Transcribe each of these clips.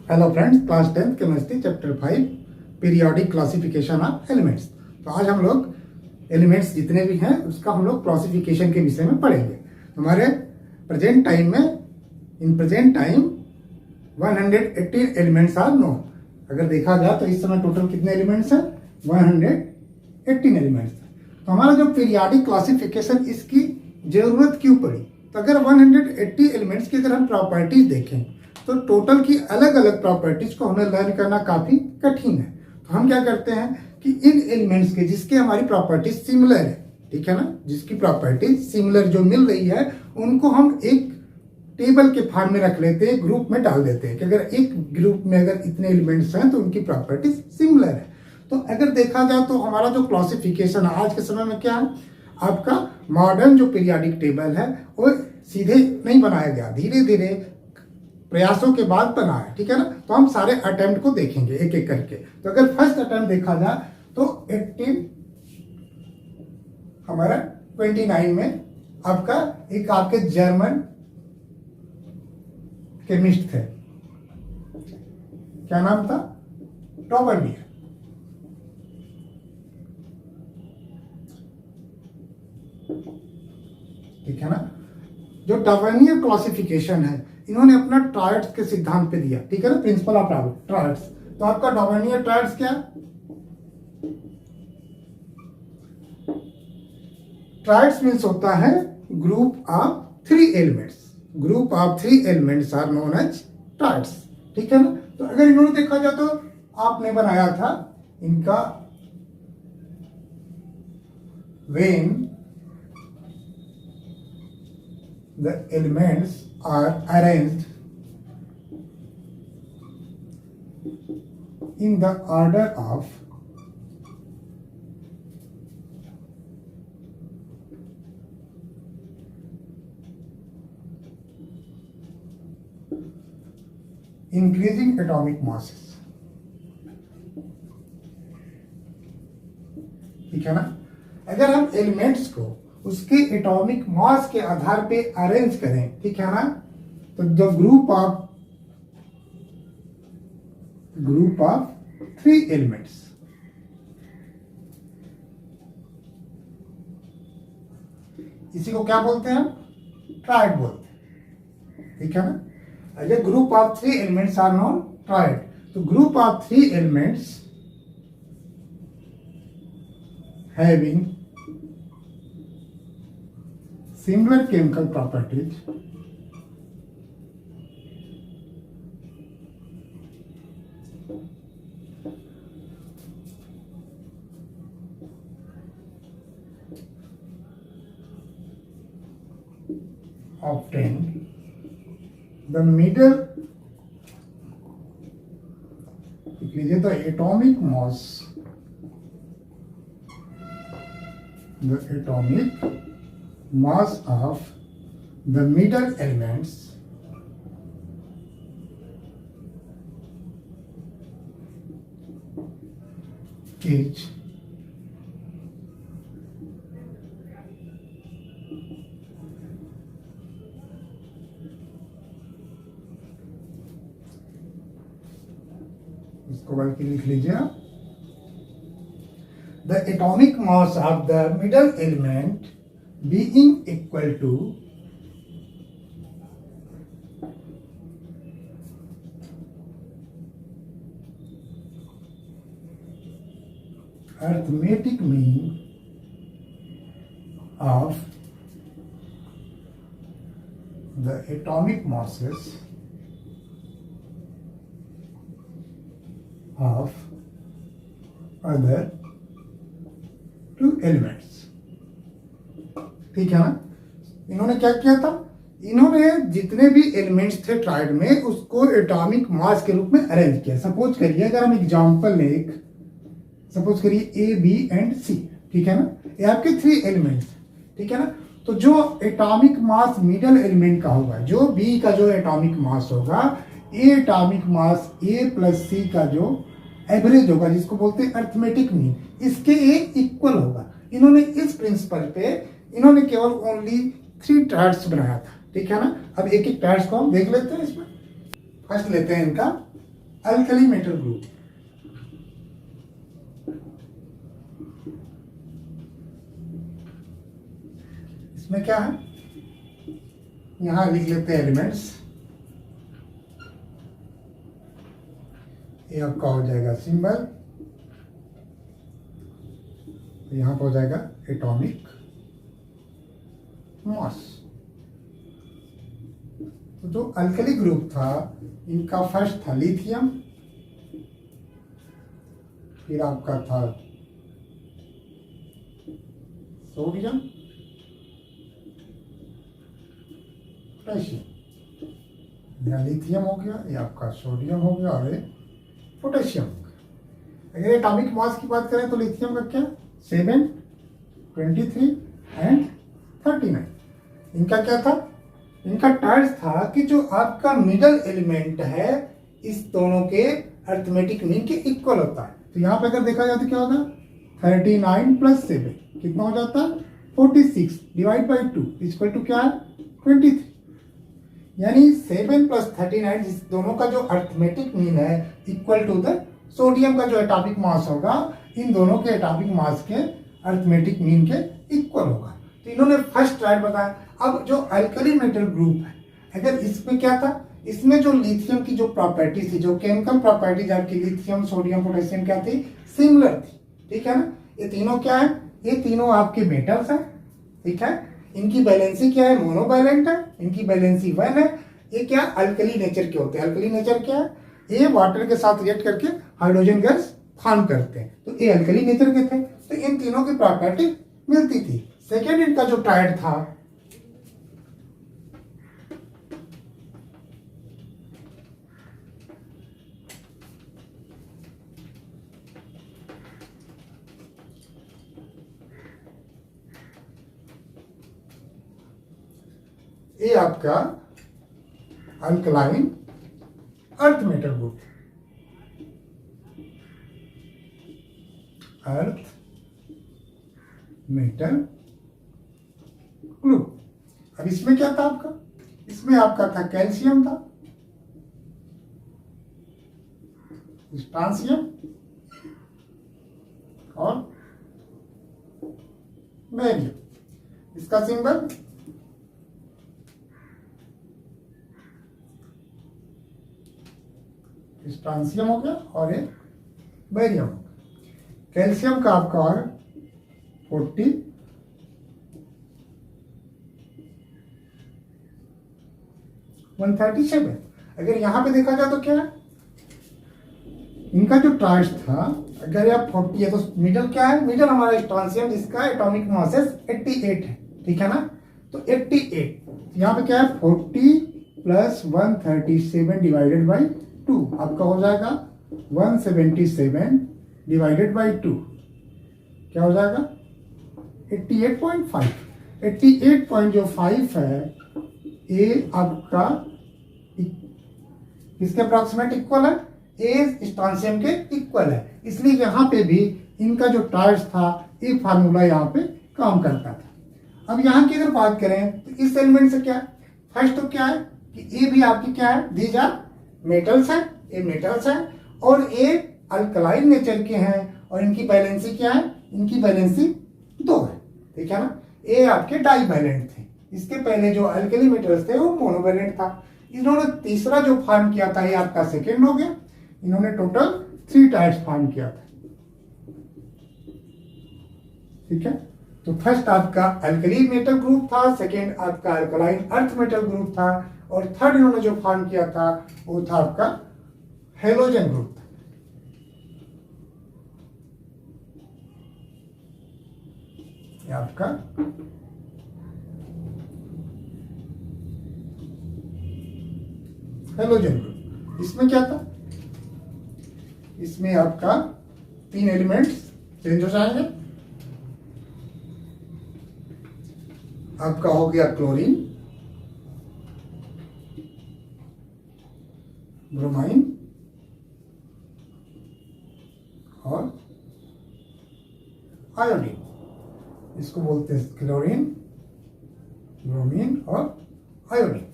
Hello friends, class 10th chemistry chapter 5 periodic classification of elements. तो आज हम लोग एलिमेंट्स जितने भी हैं उसका हम लोग क्लासिफिकेशन के विषय में पढ़ेंगे। हमारे प्रेजेंट टाइम में in present time 118 elements are known. अगर देखा जाए तो इस समय टोटल कितने एलिमेंट्स हैं? 118 एलिमेंट्स। तो हमारा जो पीरियोडिक क्लासिफिकेशन इसकी जरूरत क्यों पड़ी? तो अगर 180 एलिमेंट्स की अगर हम प्रॉपर्टीज देखें तो टोटल की अलग अलग प्रॉपर्टीज को हमें लर्न करना काफी कठिन है। तो हम क्या करते हैं कि इन एलिमेंट्स के जिसके हमारी प्रॉपर्टीज सिमिलर है, ठीक है ना, जिसकी प्रॉपर्टीज सिमिलर जो मिल रही है उनको हम एक टेबल के फॉर्म में रख लेते हैं, ग्रुप में डाल देते हैं कि अगर एक ग्रुप में अगर इतने एलिमेंट्स हैं तो उनकी प्रॉपर्टीज सिमिलर है। तो अगर देखा जाए तो हमारा जो क्लासिफिकेशन आज के समय में क्या है, आपका मॉडर्न जो पीरियोडिक टेबल है वो सीधे नहीं बनाया गया, धीरे धीरे प्रयासों के बाद बना है, ठीक है ना। तो हम सारे अटेम्प्ट को देखेंगे एक एक करके। तो अगर फर्स्ट अटेम्प्ट देखा जाए तो 18 हमारा 29 में आपका एक आपके जर्मन केमिस्ट थे, क्या नाम था? टॉवर्नियर। ठीक है ना। जो टॉवर्नियर क्लासिफिकेशन है इन्होंने अपना ट्रायड्स के सिद्धांत पे दिया, ठीक है ना, प्रिंसिपल ऑफ ट्रायड्स। तो आपका टॉवर्नियर ट्रायड्स क्या? ट्रायड्स मींस होता है group of 3 elements. Group of 3 elements are known as triads, ठीक है ना। तो अगर इन्होंने देखा जाए तो आपने बनाया था इनका when the elements are arranged in the order of increasing atomic masses, ठीक है ना। अगर हम एलिमेंट्स को उसके एटॉमिक मास के आधार पे अरेंज करें, ठीक है ना, तो द ग्रुप ऑफ 3 एलिमेंट्स, इसी को क्या बोलते हैं? ट्रायड बोलते हैं, ठीक है ना। अगर group of 3 elements are non triad, तो group of 3 elements having similar chemical properties obtain the middle, लिख लीजिए, the atomic mass of the middle elements is इसको बल्कि लिख लीजिए, the atomic mass of the middle element being equal to arithmetic mean of the atomic masses of other 2 elements, ठीक है ना। इन्होंने क्या किया था? इन्होंने जितने भी एलिमेंट्स थे ट्रायड में उसको एटॉमिक मास के रूप में अरेंज किया। सपोज करिए, अगर हम एग्जांपल ले, एक सपोज करिए ए बी एंड सी, ठीक है ना, ये आपके 3 एलिमेंट्स, ठीक है ना। तो जो एटॉमिक मास मिडल एलिमेंट का होगा, जो बी का जो एटॉमिक मास होगा, ए एटॉमिक मास ए प्लस सी का जो एवरेज होगा, जिसको बोलते हैं अर्थमेटिक मीन, इसके ए इक्वल होगा। इन्होंने इस प्रिंसिपल पे इन्होंने केवल ओनली 3 टायर्स बनाया था, ठीक है ना। अब एक एक टायर्स को हम देख लेते हैं। इसमें फर्स्ट लेते हैं इनका अल्कली मेटल ग्रुप। इसमें क्या है, यहां लिख लेते हैं एलिमेंट्स। ये आपका हो जाएगा सिंबल, यहां पर हो जाएगा एटॉमिक मास। तो जो अल्कली ग्रुप था, इनका फर्स्ट था लिथियम, फिर आपका था सोडियम, पोटेशियम। यह लिथियम हो गया, ये आपका सोडियम हो गया और ये पोटेशियम हो गया। अगर एटॉमिक मास की बात करें तो लिथियम का क्या 7, 23 एंड 39। इनका क्या था, इनका टार्स था कि जो आपका मिडल एलिमेंट है इस दोनों के अर्थमेटिक मीन के इक्वल होता है। तो यहाँ पे अगर देखा जाए तो क्या होगा 39 + 7 कितना हो जाता है 46 डिवाइड बाई 2 इक्वल टू क्या है 23। यानी 7 + 39 इस दोनों का जो अर्थमेटिक मीन है इक्वल टू द सोडियम का जो एटॉमिक मास होगा, इन दोनों के एटॉमिक मास के अर्थमेटिक मीन के इक्वल होगा। तो इन्होंने फर्स्ट ट्रायल बताया। अब जो अल्कली मेटल ग्रुप है, अगर इसमें क्या था, इसमें जो लिथियम की जो प्रॉपर्टी थी, जो केमिकल प्रॉपर्टीज आपकी लिथियम सोडियम पोटेशियम क्या थी, सिमिलर थी। ठीक है ना, ये तीनों क्या है, ये तीनों आपके मेटल्स हैं। ठीक है, इनकी बैलेंसी क्या है, मोनोवैलेंट है, इनकी बैलेंसी 1 है। ये क्या अल्कली नेचर के होते हैं। अल्कली नेचर क्या है, ये वाटर के साथ रिएक्ट करके हाइड्रोजन गैस फॉर्म करते हैं। तो ये अल्कली नेचर के थे, तो इन तीनों की प्रॉपर्टी मिलती थी। सेकेंड इनका जो ट्रायड था, ये आपका alkaline earth metal group, earth metal group. अब इसमें क्या था आपका, इसमें आपका था कैल्शियम था, स्ट्रांसियम और बेरियम। इसका सिंबल स्ट्रांसियम हो गया और एक बेरियम हो गया। कैल्शियम का आपका और 40, 137। अगर यहां पे देखा जाए तो क्या है, इनका जो ट्रायड था, अगर आप 40 है तो मिडल क्या है, मिडल हमारा स्ट्रांसियम जिसका एटॉमिक मास 88 है। ठीक है ना, तो 88 यहाँ पे क्या है 40 + 137 डिवाइडेड बाई 2 आपका हो जाएगा 177 डिवाइडेड बाई 2 क्या हो जाएगा 88.5। 88.5 है, ये आपका किसके अप्रॉक्सीमेट इक्वल है, ए स्ट्रांसियम के इक्वल है। इसलिए यहाँ पे भी इनका जो टार्स था, ये फार्मूला यहाँ पे काम करता था। अब यहाँ की अगर बात करें तो इस एलिमेंट से क्या है, फर्स्ट तो क्या है कि ये भी आपकी क्या है, दीज आर मेटल्स है, ये मेटल्स है और ये अल्कलाइन नेचर के हैं और इनकी बैलेंसी क्या है, इनकी बैलेंसी 2 है। ठीक है ना, ये आपके डाइवैलेंट थे। इसके पहले जो अल्कली मेटल्स थे वो मोनोवैलेंट था। इन्होंने तीसरा जो फॉर्म किया था, ये आपका सेकेंड हो गया। इन्होंने टोटल 3 टाइप्स फॉर्म किया था। ठीक है, तो फर्स्ट आपका अल्कली मेटल ग्रुप था, सेकेंड आपका अल्कलाइन अर्थ मेटल ग्रुप था और थर्ड इन्होंने जो फॉर्म किया था वो था आपका हेलोजन ग्रुप। ये आपका हेलोजन ग्रुप। इसमें क्या था, इसमें आपका 3 एलिमेंट्स चेंज हो जाएंगे। आपका हो गया क्लोरीन, ब्रोमाइन और आयोडीन। इसको बोलते हैं क्लोरीन, ब्रोमीन और आयोडीन।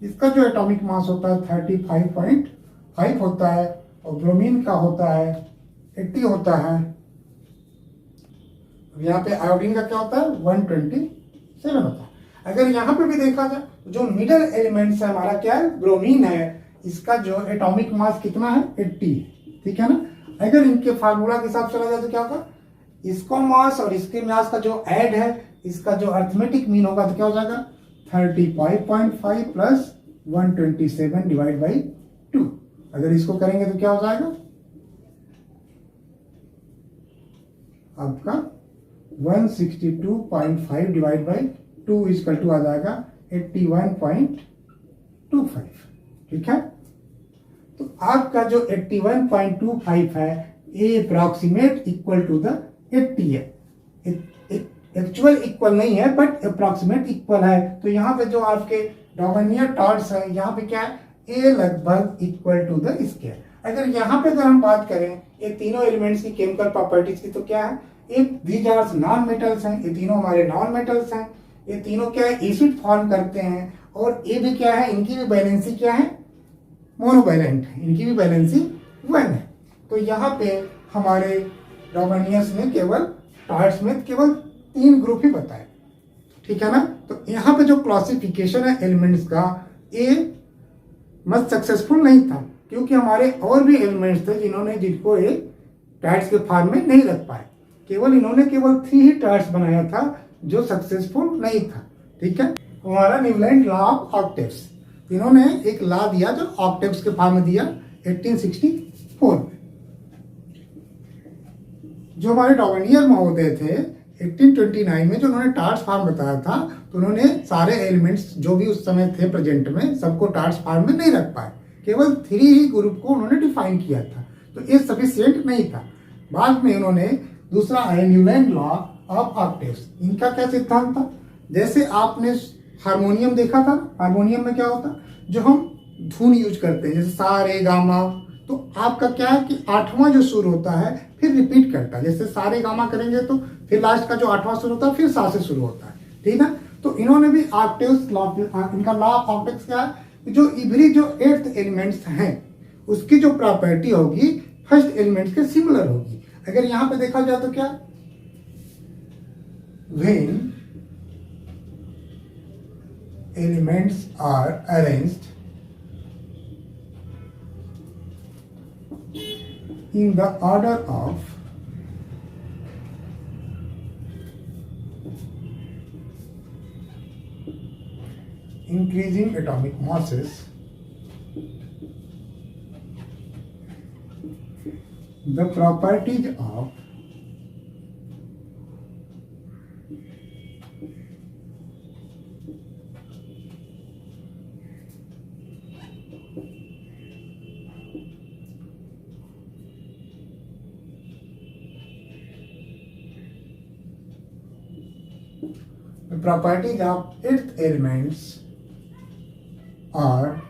इसका जो एटॉमिक मास होता है 35.5 होता है और ब्रोमीन का होता है 80 होता है। यहाँ पे आयोडीन का क्या होता है 127 होता है। अगर यहाँ पे भी देखा जाए तो जो मिडल एलिमेंट्स है हमारा क्या है ब्रोमीन है, इसका जो एटॉमिक मास कितना है 80, ठीक है ना। अगर इनके फार्मूला के हिसाब से चला जाए तो क्या होगा, इसको मास और इसके मास का जो ऐड है, इसका जो अर्थमेटिक मीन होगा तो क्या हो जाएगा 35.5 प्लस 127 डिवाइड बाई 2। अगर इसको करेंगे तो क्या हो जाएगा आपका 162.5 डिवाइड बाई 2 इजकल टू आ जाएगा 81.25, ठीक है। तो आपका जो 81.25 है ये अप्रॉक्सीमेट इक्वल टू द 80 है। एक्चुअल इक्वल नहीं है बट अप्रॉक्सीमेट इक्वल है। तो यहाँ पे जो आपके डॉर्वेनियर टॉर्च है यहाँ पे क्या है ए लगभग इक्वल टू द स्केयर। अगर यहाँ पे अगर हम बात करें ये तीनों एलिमेंट्स की केमिकल प्रॉपर्टीज की तो क्या है, एक दीज आर नॉन मेटल्स हैं, ये तीनों हमारे नॉन मेटल्स हैं, ये तीनों क्या है एसिड फॉर्म करते हैं और ये भी क्या है इनकी भी बैलेंसी क्या है मोनोवैलेंट है, इनकी भी बैलेंसी 1 है। तो यहाँ पे हमारे डॉर्वेनियर्स ने केवल टॉर्च में केवल 3 ग्रुप ही बताए, ठीक है ना। तो यहाँ पे जो क्लासिफिकेशन है एलिमेंट्स का ये मत सक्सेसफुल नहीं था क्योंकि हमारे और भी एलिमेंट्स थे जिनको ये टॉर्च के फॉर्म में नहीं रख पाए। इन्होंने केवल 3 ही टॉर्च बनाया था जो सक्सेसफुल नहीं था, ठीक है। हमारा न्यूलैंड लॉ ऑफ ऑक्टेव्स, इन्होंने एक लॉ दिया जो ऑक्टेव्स के फॉर्म में दिया 1864 में। जो हमारे डॉर्वेनियर महोदय थे 1829 में जो उन्होंने टॉर्च फॉर्म बताया था तो उन्होंने सारे एलिमेंट्स जो भी उस समय थे प्रेजेंट में सबको टॉर्च फॉर्म में नहीं रख पाए, केवल 3 ही ग्रुप को उन्होंने डिफाइन किया था। तो ये सफिशिएंट नहीं था। बाद में उन्होंने दूसरा है न्यूलैंड लॉ ऑफ ऑक्टेव्स। इनका क्या सिद्धांत था, जैसे आपने हारमोनियम देखा था, हारमोनियम में क्या होता जो हम धुन यूज करते हैं जैसे सा रे गामा, तो आपका क्या है कि 8वां जो सुर होता है फिर रिपीट करता है, जैसे सा रे गामा करेंगे तो फिर लास्ट का जो 8वां सुर होता है फिर सा से शुरू होता है, ठीक है। तो इन्होंने भी ऑक्टेव्स लॉ, इनका लॉ ऑफ ऑक्टेव्स क्या है, जो इवरी जो 8th एलिमेंट्स हैं उसकी जो प्रॉपर्टी होगी फर्स्ट एलिमेंट्स के सिमिलर होगी। अगर यहां पे देखा जाए तो क्या when elements are arranged in the order of increasing atomic masses, the properties of its elements are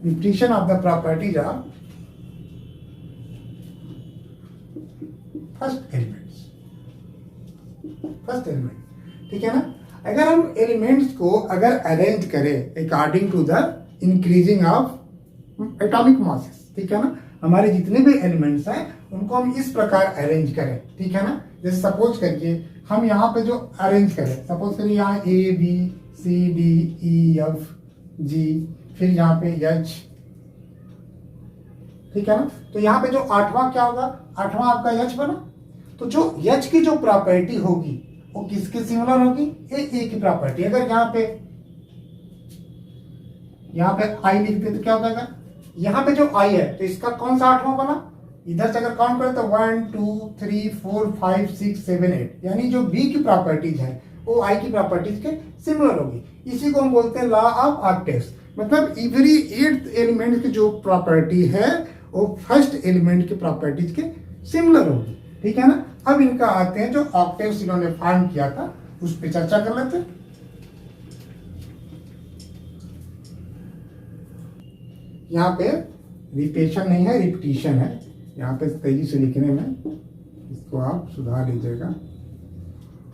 repetition of the properties of first element, ठीक है ना। अगर हम एलिमेंट्स को अगर अरेंज करें according to the increasing of atomic masses, ठीक है ना, हमारे जितने भी एलिमेंट्स हैं उनको हम इस प्रकार अरेंज करें, ठीक है ना। जैसे सपोज करिए हम यहाँ पे जो अरेंज करें, सपोज करिए यहाँ A B C D E F G, फिर यहाँ पे H, ठीक है ना। तो यहाँ पे जो 8वां क्या होगा, 8वां आपका H बना। तो जो H की जो प्रॉपर्टी होगी वो किसके सिमिलर होगी, ए की प्रॉपर्टी। अगर यहाँ पे I लिखते तो क्या हो जाएगा, यहाँ पे जो I है तो इसका कौन सा 8वां बना, इधर से अगर काउंट करें तो 1 2 3 4 5 6 7 8, यानी जो B की प्रॉपर्टीज है वो I की प्रॉपर्टीज के सिमिलर होगी। इसी को हम बोलते हैं लॉ ऑफ ऑक्टेव्स। मतलब इवरी 8th एलिमेंट की जो प्रॉपर्टी है वो फर्स्ट एलिमेंट की प्रॉपर्टीज के सिमिलर होगी, ठीक है ना। अब इनका आते हैं जो ऑक्टेव्स इन्होंने फाइंड किया था उस पर चर्चा कर लेते हैं। यहाँ पे रिपीटेशन नहीं है, रिपीटिशन है। यहाँ पे तेजी से लिखने में इसको आप सुधार लीजिएगा,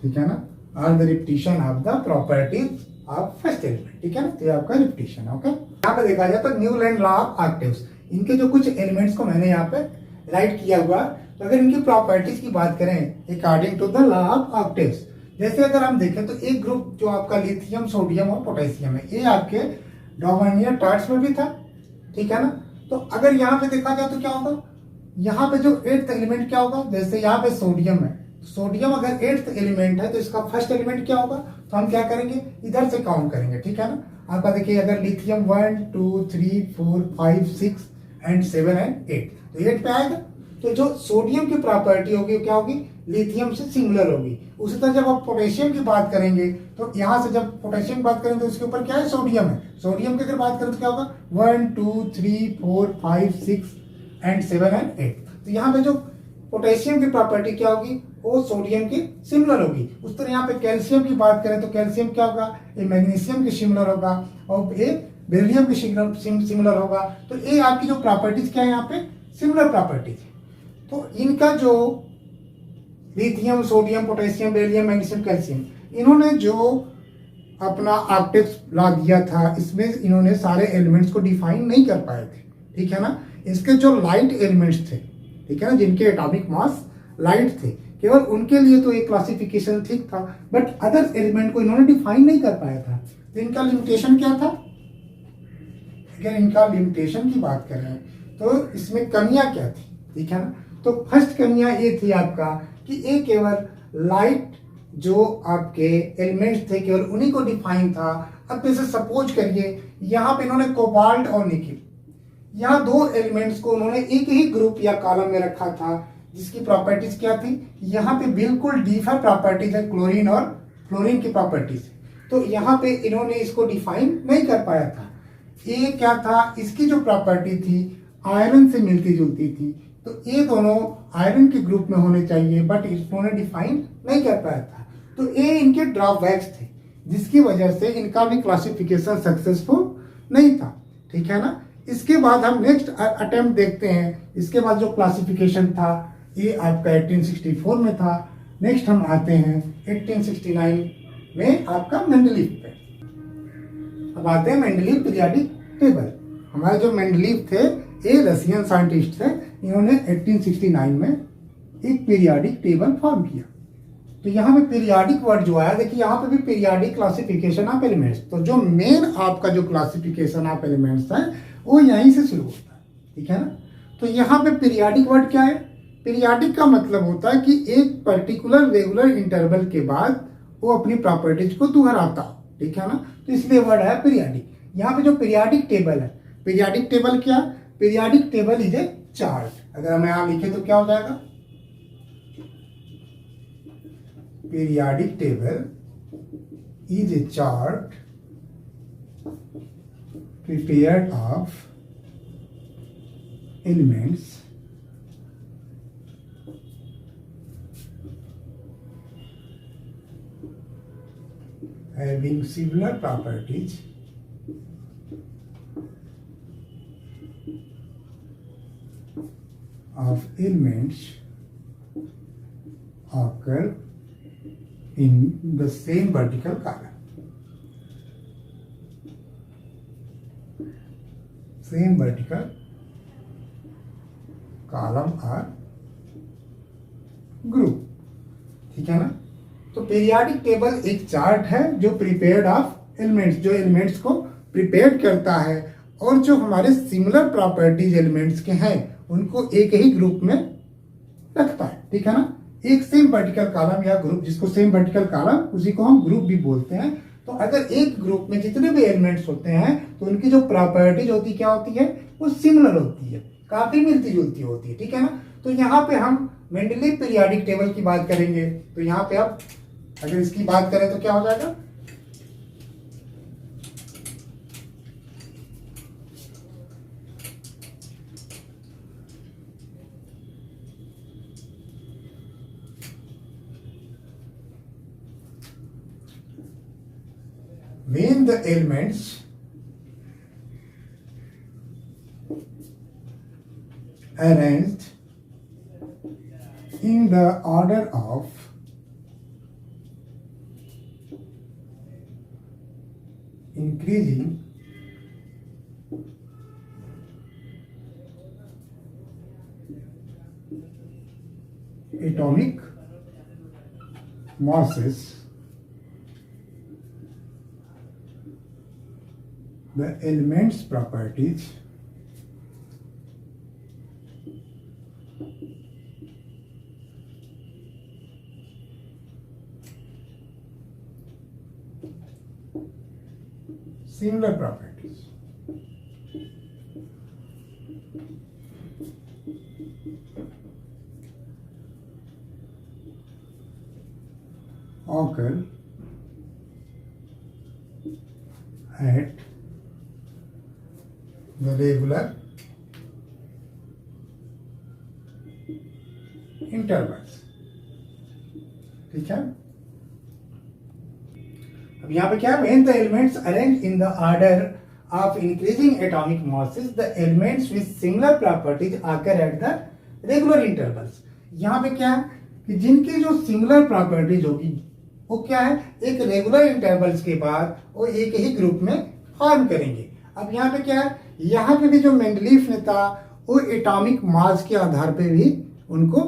ठीक है ना। Are the repetition of the properties of first element, ठीक है ना। तो ये आपका रिपीटिशन, ओके। यहाँ पे देखा जाए तो न्यूलैंड लॉ ऑफ ऑक्टेव्स, इनके जो कुछ एलिमेंट्स को मैंने यहाँ पे राइट किया हुआ। तो अगर इनकी प्रॉपर्टीज की बात करें according to the law of octaves, जैसे अगर हम देखें तो एक ग्रुप जो आपका लिथियम, सोडियम और पोटेशियम है, ये आपके डॉर्नियर टार्ट्स में भी था, ठीक है ना। तो अगर यहाँ पे देखा जाए तो क्या होगा, यहाँ पे जो 8th एलिमेंट क्या होगा, जैसे यहाँ पे सोडियम है, सोडियम अगर 8th एलिमेंट है तो इसका फर्स्ट एलिमेंट क्या होगा, तो हम क्या करेंगे, इधर से काउंट करेंगे, ठीक है ना। आपका देखिए अगर लिथियम 1 2 3 4 5 6 एंड 7 एंड 8, तो 8 पे आएगा। तो जो सोडियम की प्रॉपर्टी होगी क्या होगी, लिथियम से सिमिलर होगी। उसी तरह जब आप पोटेशियम की बात करेंगे तो यहाँ से जब पोटेशियम की बात करेंगे तो उसके ऊपर क्या है, सोडियम है। सोडियम की अगर बात करें तो क्या होगा, 1 2 3 4 5 6 एंड 7 एंड 8। तो यहाँ पे जो पोटेशियम की प्रॉपर्टी क्या होगी, वो सोडियम की सिमिलर होगी। उस तरह यहाँ पे कैल्शियम की बात करें तो कैल्शियम क्या होगा, ये मैग्नीशियम की सिमिलर होगा और ये बेरिलियम की सिमिलर होगा। तो ये आपकी जो प्रॉपर्टीज क्या है, यहाँ पे सिमिलर प्रॉपर्टीज है। तो इनका जो lithium, sodium, potassium, beryllium, magnesium, calcium, इन्होंने जो अपना ऑक्टेव्स लॉ दिया था, इसमें इन्होंने सारे एलिमेंट्स को डिफाइन नहीं कर पाए थे, ठीक है ना। इसके जो लाइट एलिमेंट्स थे, ठीक है ना, जिनके एटॉमिक मास लाइट थे, केवल उनके लिए तो एक क्लासिफिकेशन ठीक था, बट अदर एलिमेंट को इन्होंने डिफाइन नहीं कर पाया था। तो इनका लिमिटेशन क्या था, अगर इनका लिमिटेशन की बात करें तो इसमें कमियां क्या थी, ठीक है ना। तो फर्स्ट कमियां ये थी आपका कि ये केवल लाइट जो आपके एलिमेंट्स थे केवल उन्हीं को डिफाइन था। अब जैसे सपोज करिए यहाँ पे इन्होंने कोबाल्ट और निकिल, यहाँ दो एलिमेंट्स को उन्होंने एक ही ग्रुप या कॉलम में रखा था, जिसकी प्रॉपर्टीज क्या थी, यहाँ पे बिल्कुल डिफरेंट प्रॉपर्टीज है क्लोरीन और फ्लोरीन की प्रॉपर्टीज। तो यहाँ पे इन्होंने इसको डिफाइन नहीं कर पाया था। ये क्या था, इसकी जो प्रॉपर्टी थी आयरन से मिलती जुलती थी, तो ये दोनों आयरन के ग्रुप में होने चाहिए, बट इन्होंने डिफाइन नहीं कर पाया था। तो ये इनके ड्रॉबैक्स थे, जिसकी वजह से इनका भी क्लासिफिकेशन सक्सेसफुल नहीं था, ठीक है ना। इसके बाद हम नेक्स्ट अटेम्प्ट देखते हैं। इसके बाद जो क्लासिफिकेशन था ये आपका 1864 में था। नेक्स्ट हम आते हैं 1869 में आपका मेंडलीव पे। अब आते हैं मेंडलीव पीरियोडिक टेबल। हमारे जो मेंडलीव थे ये रशियन साइंटिस्ट थे, इन्होंने 1869 में एक पीरियोडिक टेबल फॉर्म किया। तो यहाँ पे पीरियोडिक वर्ड जो आया, देखिए यहाँ पे भी पीरियोडिक क्लासिफिकेशन ऑफ एलिमेंट्स। तो जो मेन आपका जो क्लासिफिकेशन ऑफ एलिमेंट्स है वो यहीं से शुरू होता है, ठीक है ना। तो यहाँ पे पीरियोडिक वर्ड क्या है, पीरियोडिक का मतलब होता है कि एक पर्टिकुलर रेगुलर इंटरवल के बाद वो अपनी प्रॉपर्टीज को दोहराता हो, ठीक है ना। तो इसलिए वर्ड है पीरियोडिक। यहाँ पे जो पीरियोडिक टेबल है, पीरियोडिक टेबल क्या, periodic table is a chart. अगर हम यहाँ लिखे तो क्या हो जाएगा, periodic table is a chart prepared of elements having similar properties of elements occur in the same vertical column. Same vertical column or group, ठीक है ना। तो पीरियोडिक टेबल एक चार्ट है जो प्रिपेयर्ड ऑफ एलिमेंट्स, जो एलिमेंट्स को prepare करता है और जो हमारे सिमिलर प्रॉपर्टीज एलिमेंट्स के हैं उनको एक ही ग्रुप में रखता है, ठीक है ना। एक सेम वर्टिकल कॉलम या ग्रुप, जिसको सेम वर्टिकल कॉलम उसी को हम ग्रुप भी बोलते हैं। तो अगर एक ग्रुप में जितने भी एलिमेंट्स होते हैं तो उनकी जो प्रॉपर्टीज होती क्या होती है, वो सिमिलर होती है, काफी मिलती जुलती होती है, ठीक है ना। तो यहाँ पे हम मेंडलीव पीरियोडिक टेबल की बात करेंगे। तो यहाँ पे आप अगर इसकी बात करें तो क्या हो जाएगा, when the elements arranged in the order of increasing atomic masses, the elements properties similar properties occur at the regular intervals. ठीक है, अब यहाँ पे क्या, when the elements arrange in the order of increasing atomic masses, the elements with similar properties occur at the regular intervals. यहाँ पे क्या है कि जिनकी जो सिमिलर प्रॉपर्टीज होगी वो क्या है, एक रेगुलर इंटरवल्स के बाद वो एक ही ग्रुप में फॉर्म करेंगे। अब यहाँ पे क्या है, यहाँ पे भी जो मेंडलीफ ने था वो एटॉमिक मास के आधार पे भी उनको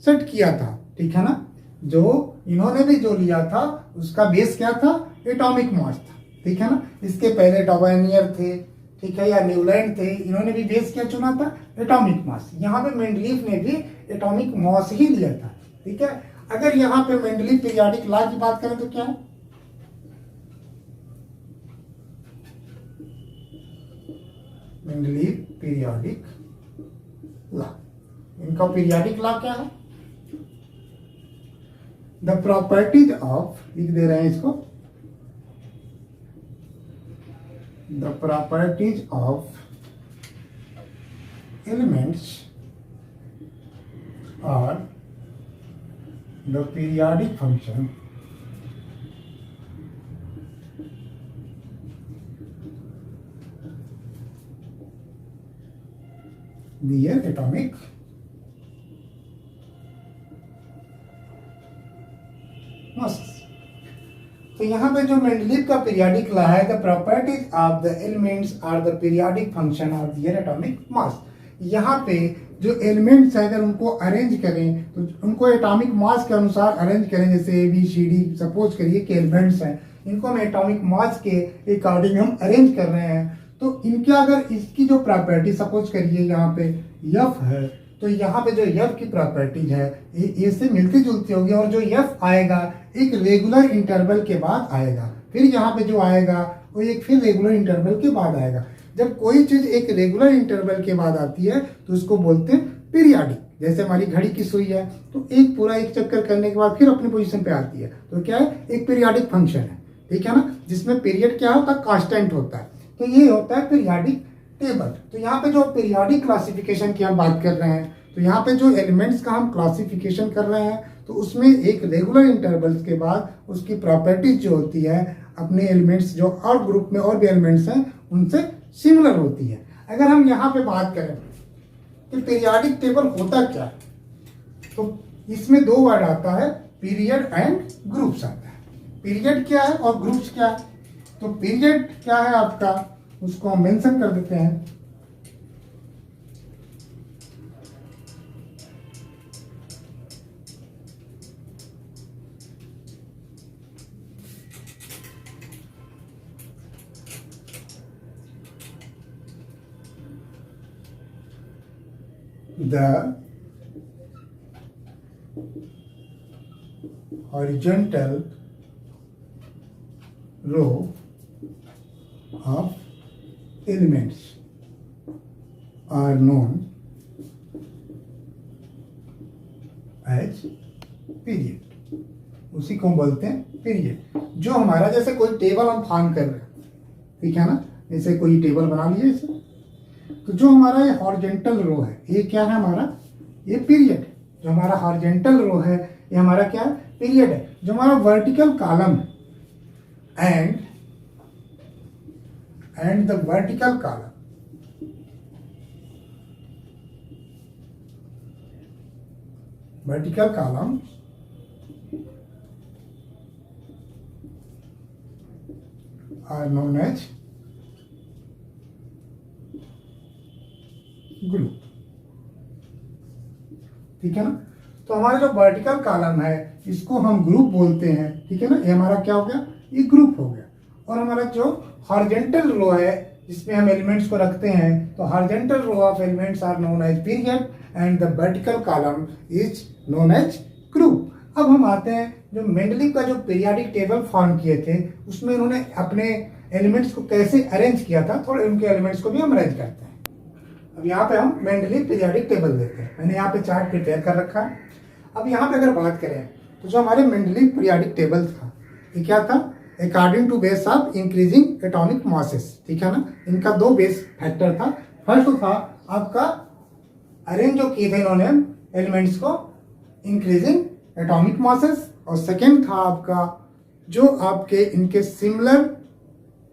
सेट किया था, ठीक है ना। जो इन्होंने भी जो लिया था उसका बेस क्या था, एटॉमिक मास था, ठीक है ना। इसके पहले टॉबानियर थे, ठीक है, या न्यूलैंड थे, इन्होंने भी बेस क्या चुना था, एटॉमिक मास। यहाँ पे मेंडलीफ ने भी एटॉमिक मास ही लिया था, ठीक है। अगर यहाँ पे मेंडलीफ पीरियोडिक लॉ की बात करें तो क्या है, मेंडलीफ पीरियोडिक लॉ, इनका पीरियोडिक लॉ क्या है, द प्रॉपर्टीज ऑफ, लिख दे रहे हैं इसको, द प्रॉपर्टीज ऑफ एलिमेंट्स और the periodic function their atomic masses। तो यहाँ पे जो मेंडलीफ का पीरियोडिक लॉ है, the properties of the elements are the periodic function of their atomic mass. यहाँ पे जो एलिमेंट्स है अगर उनको अरेंज करें तो उनको एटॉमिक मास के अनुसार अरेंज करें, जैसे A B C D, suppose करिए कि एलिमेंट्स हैं, इनको हम एटॉमिक मास के अकॉर्डिंग हम अरेंज कर रहे हैं, तो इनके अगर इसकी जो प्रॉपर्टी, सपोज करिए यहाँ पे एफ है, तो यहाँ पे जो एफ की प्रॉपर्टीज है ए से मिलती जुलती होगी, और जो एफ आएगा एक रेगुलर इंटरवल के बाद आएगा, फिर यहाँ पे जो आएगा वो एक फिर रेगुलर इंटरवल के बाद आएगा। जब कोई चीज एक रेगुलर इंटरवल के बाद आती है तो उसको बोलते हैं पीरियोडिक। जैसे हमारी घड़ी की सुई है, तो एक पूरा एक चक्कर करने के बाद फिर अपनी पोजीशन पे आती है, तो क्या है, एक पीरियोडिक फंक्शन है, ठीक है ना, जिसमें पीरियड क्या होता है, कांस्टेंट होता है। तो ये होता है पीरियोडिक टेबल। तो यहाँ पे जो पीरियोडिक क्लासिफिकेशन की हम बात कर रहे हैं, तो यहाँ पे जो एलिमेंट्स का हम क्लासिफिकेशन कर रहे हैं, तो उसमें एक रेगुलर इंटरवल्स के बाद उसकी प्रॉपर्टीज जो होती है अपने एलिमेंट्स जो और ग्रुप में और भी एलिमेंट्स हैं उनसे सिमिलर होती है। अगर हम यहाँ पे बात करें कि पीरियोडिक टेबल होता क्या है, तो इसमें दो वर्ड आता है, पीरियड एंड ग्रुप्स आता है। पीरियड क्या है और ग्रुप्स क्या है। तो पीरियड क्या है आपका, उसको हम मेंशन कर देते हैं, the horizontal row of elements are known as period। उसी को हम बोलते हैं पीरियड। जो हमारा, जैसे कोई टेबल हम फॉर्म कर रहे हैं, ठीक है ना, जैसे कोई टेबल बना लीजिए इसे, तो जो हमारा ये हॉरिजॉन्टल रो है, ये क्या है हमारा, ये पीरियड। जो हमारा हॉरिजॉन्टल रो है ये हमारा क्या है, पीरियड है। जो हमारा vertical column and the vertical column, vertical column are known as group. ठीक है ना। तो हमारा जो वर्टिकल कॉलम है इसको हम ग्रुप बोलते हैं। ठीक है ना, ये हमारा क्या हो गया, ये ग्रुप हो गया। और हमारा जो हॉरिजॉन्टल रो है जिसमें हम एलिमेंट्स को रखते हैं, तो horizontal row of elements are known as period and the vertical column is known as group. अब हम आते हैं जो मेंडलीव का जो पीरियोडिक टेबल फॉर्म किए थे उसमें इन्होंने अपने एलिमेंट्स को कैसे अरेंज किया था, थोड़े उनके एलिमेंट्स को भी हम अरेंज करते हैं। अब यहाँ पे हम मेंडलीव पीरियोडिक टेबल देते हैं। मैंने यहाँ पे चार्ट प्रिपेयर कर रखा है। अब यहाँ पे अगर बात करें तो जो हमारे मेंडलीव पीरियोडिक टेबल था ये क्या था, according to base of increasing atomic masses. ठीक है ना, इनका दो बेस फैक्टर था। फर्स्ट था आपका अरेंज जो किए थे इन्होंने एलिमेंट्स को इंक्रीजिंग एटॉमिक मासेस, और सेकेंड था आपका जो आपके इनके similar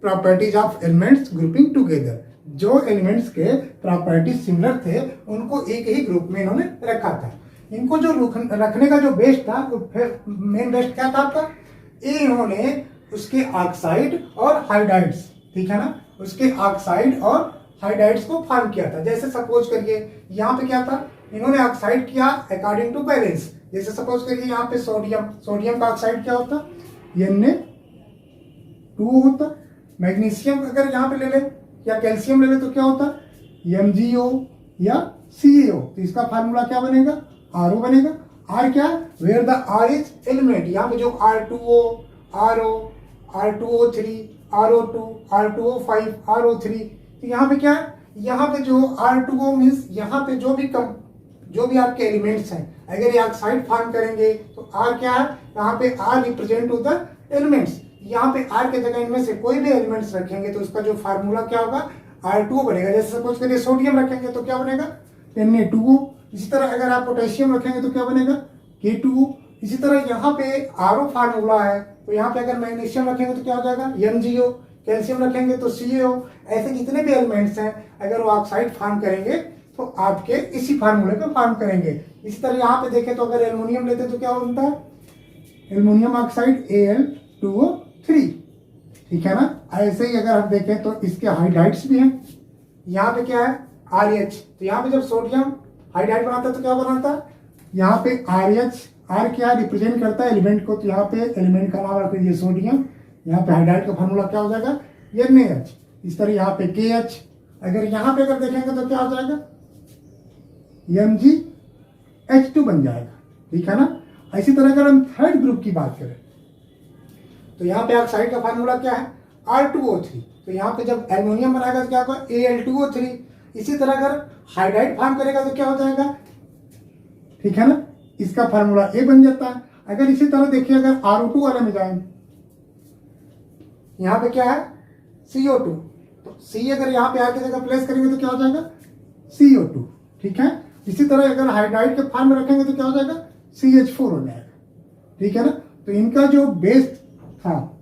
properties of elements grouping together. जो एलिमेंट्स के प्रॉपर्टीज सिमिलर थे उनको एक ही ग्रुप में इन्होंने रखा था। इनको जो रखने का जो बेस था, मेन बेस क्या था आपका, ये इन्होंने उसके ऑक्साइड और हाइड्राइड्स, ठीक है ना, उसके ऑक्साइड और हाइड्राइड्स को फॉर्म किया था। जैसे सपोज करिए यहाँ पे क्या था, इन्होंने ऑक्साइड किया अकॉर्डिंग टू बैलेंस। जैसे सपोज करिए यहाँ पे सोडियम का ऑक्साइड क्या होता, Na2 होता। मैग्नीशियम अगर यहाँ पे ले ले या कैल्शियम ले ले तो क्या होता, MgO या CaO। तो इसका फार्मूला क्या बनेगा, RO बनेगा। R क्या, where the R is element. यहाँ पे जो R2O, RO, R2O3, RO2, R2O5, RO3, तो यहाँ पे क्या है, यहाँ पे जो R2O मीन्स यहाँ पे जो भी आपके एलिमेंट्स हैं अगर ये ऑक्साइड फॉर्म करेंगे तो R क्या है, यहाँ पे R represent to the elements. यहाँ पे R के जगह इनमें से कोई भी एलिमेंट्स रखेंगे तो उसका जो फार्मूला क्या होगा, R2O बनेगा। जैसे सपोज करिए सोडियम रखेंगे तो क्या बनेगा, Na2O। इसी तरह अगर आप पोटेशियम रखेंगे तो क्या बनेगा, K2O। इसी तरह यहाँ पे RO फार्मूला है, तो यहाँ पे अगर मैग्नीशियम रखेंगे तो क्या हो जाएगा, MgO। कैल्शियम रखेंगे तो CaO। ऐसे जितने भी एलिमेंट्स हैं अगर वो ऑक्साइड फॉर्म करेंगे तो आपके इसी फार्मूले पे फॉर्म करेंगे। इसी तरह यहाँ पे देखें तो अगर एल्युमिनियम लेते तो क्या बनता है, एल्युमिनियम ऑक्साइड Al2O3। ठीक है ना। ऐसे ही अगर हम देखें तो इसके हाइड्राइड्स भी हैं। यहाँ पे क्या है, RH। तो यहाँ पे जब सोडियम हाइड्राइड बनाता है तो क्या बनाता है, यहाँ पे RH। R क्या रिप्रेजेंट करता है एलिमेंट को, तो यहाँ पे एलिमेंट का नाम रख दीजिए सोडियम। यहाँ पे हाइड्राइड का फार्मूला क्या हो जाएगा, NaH। इस तरह यहाँ पे KH। अगर यहाँ पे अगर देखेंगे तो क्या हो जाएगा, MgH2 बन जाएगा। ठीक है ना। इसी तरह अगर हम थर्ड ग्रुप की बात करें तो यहाँ पे ऑक्साइड का फार्मूला क्या है, R2O3। तो यहाँ पे जब एल्युमिनियम बनाएगा तो क्या होगा, Al2O3। इसी तरह अगर हाइड्राइड फॉर्म करेगा तो क्या हो जाएगा, ठीक है ना, इसका फार्मूला A बन जाता है। अगर इसी तरह देखिए अगर RO2 वाले में जाएंगे, यहाँ पे क्या है, CO2। तो C अगर यहाँ पे आके जगह प्लेस करेंगे तो क्या हो जाएगा, CO2। ठीक है। इसी तरह अगर हाइड्राइड के फॉर्म में रखेंगे तो क्या हो जाएगा, CH4 हो जाएगा। ठीक है ना। तो इनका जो बेस था,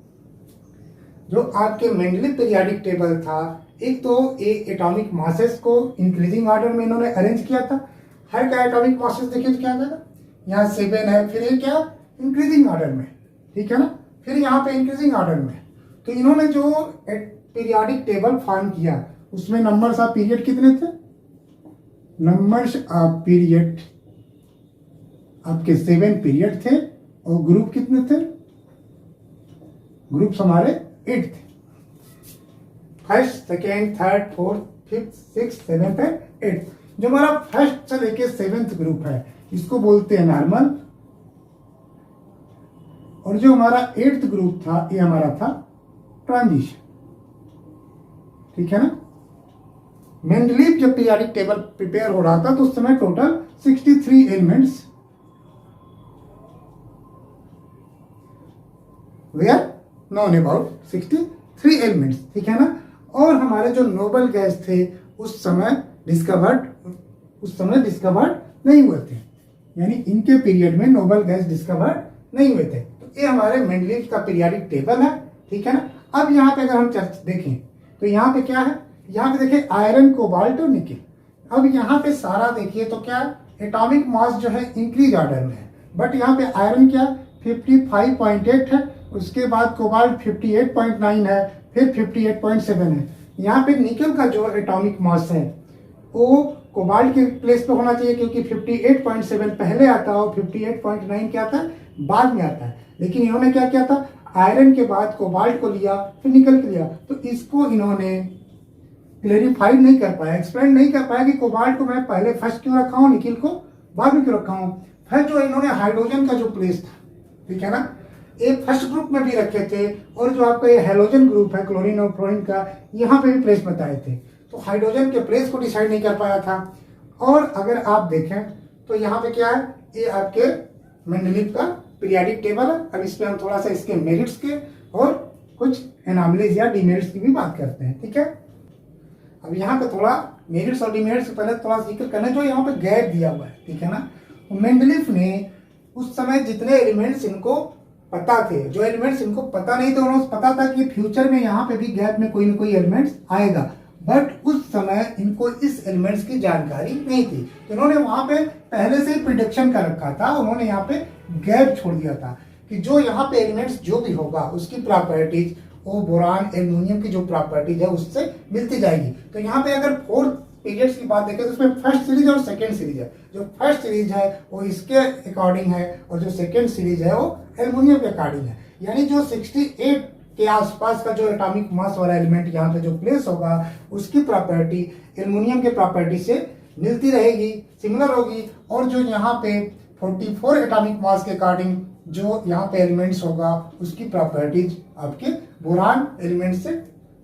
जो आपके मेंडलीव पीरियोडिक टेबल था, एक तो एटॉमिक मासेस को इंक्रीजिंग ऑर्डर में इन्होंने अरेंज किया था। हर का एटॉमिक मासेस देखिए तो क्या आ जाएगा, यहाँ 7 है, फिर ये क्या इंक्रीजिंग ऑर्डर में। ठीक है ना। फिर यहाँ पे इंक्रीजिंग ऑर्डर में तो इन्होंने जो पीरियोडिक टेबल फॉर्म किया उसमें नंबर्स ऑफ पीरियड कितने थे, नंबर्स ऑफ पीरियड आपके 7 पीरियड थे। और ग्रुप कितने थे, ग्रुप्स हमारे 8 थे। First, second, third, fourth, fifth, six, seventh and 8th। जो हमारा फर्स्ट से लेके 7th ग्रुप है इसको बोलते हैं नॉर्मल। और जो हमारा 8th ग्रुप था ये हमारा था ट्रांजिशन। ठीक है ना। मेंडलीव जब पीरियोडिक टेबल प्रिपेयर हो रहा था तो उस समय total 63 elements were known about 63 elements. ठीक है ना। और हमारे जो नोबल गैस थे उस समय डिस्कवर्ड नहीं हुए थे, यानी इनके पीरियड में नोबल गैस डिस्कवर्ड नहीं हुए थे। तो ये हमारे मेंडलीव का पीरियोडिक टेबल है। ठीक है ना। अब यहाँ पे अगर हम देखें तो यहाँ पे क्या है, यहाँ पे देखिए आयरन, कोबाल्ट और निकेल। अब यहाँ पे सारा देखिए तो क्या एटॉमिक मास जो है इंक्रीज ऑर्डर में है, बट यहाँ पे आयरन क्या 55.8 है, उसके बाद कोबाल्ट 58.9 है, फिर 58.7 है। यहाँ पे निकल का जो एटॉमिक मास है वो कोबाल्ट के प्लेस पे होना चाहिए, क्योंकि 58.7 पहले आता है और 58.9 क्या आता है बाद में आता है। लेकिन इन्होंने क्या किया था, आयरन के बाद कोबाल्ट को लिया फिर निकल के लिया, तो इसको इन्होंने क्लेरिफाइड नहीं कर पाया, एक्सप्लेन नहीं कर पाया कि कोबाल्ट को मैं पहले फर्स्ट क्यों रखा हूँ, निकिल को बाद में क्यों रखा हूँ। फिर जो इन्होंने हाइड्रोजन का जो प्लेस था, ठीक है ना, एक फर्स्ट ग्रुप में भी रखे थे, और जो आपका ये हेलोजन ग्रुप है क्लोरीन और फ्लोरीन का, यहाँ पे भी प्लेस बताए थे। तो हाइड्रोजन के प्लेस को डिसाइड नहीं कर पाया था। और अगर आप देखें तो यहाँ पे क्या है, ये आपके मेंडलीव का पीरियाडिक टेबल है। अब इस पे हम थोड़ा सा इसके मेरिट्स के और कुछ एनॉमलीज या डिमेरिट्स की भी बात करते हैं, ठीक है। अब यहाँ पे थोड़ा मेरिट्स और डिमेरिट्स से पहले थोड़ा जिक्र करना, जो यहाँ पे गैप दिया हुआ है, ठीक है ना। तो मेंडलीव ने उस समय जितने एलिमेंट्स इनको पता थे, जो एलिमेंट्स इनको पता नहीं थे, उन्हें पता था कि फ्यूचर में यहाँ पे भी गैप में कोई ना कोई एलिमेंट्स आएगा, बट उस समय इनको इस एलिमेंट्स की जानकारी नहीं थी। तो उन्होंने वहां पे पहले से ही प्रिडिक्शन कर रखा था, उन्होंने यहाँ पे गैप छोड़ दिया था कि जो यहाँ पे एलिमेंट्स जो भी होगा उसकी प्रॉपर्टीज वो बोरान एल्युमिनियम की जो प्रॉपर्टीज है उससे मिलती जाएगी। तो यहाँ पे अगर 4 पीरियड्स की बात देखें तो उसमें फर्स्ट सीरीज और सेकेंड सीरीज है। जो फर्स्ट सीरीज है वो इसके अकॉर्डिंग है, और जो सेकेंड सीरीज है वो एल्युमिनियम के अकॉर्डिंग है। यानी जो 68 के आसपास का जो एटॉमिक मास वाला एलिमेंट यहाँ पे जो प्लेस होगा उसकी प्रॉपर्टी एल्युमिनियम के प्रॉपर्टी से मिलती रहेगी, सिमिलर होगी। और जो यहाँ पे 44 एटॉमिक मास के अकॉर्डिंग जो यहाँ पे एलिमेंट्स होगा उसकी प्रॉपर्टीज आपके बोरान एलिमेंट से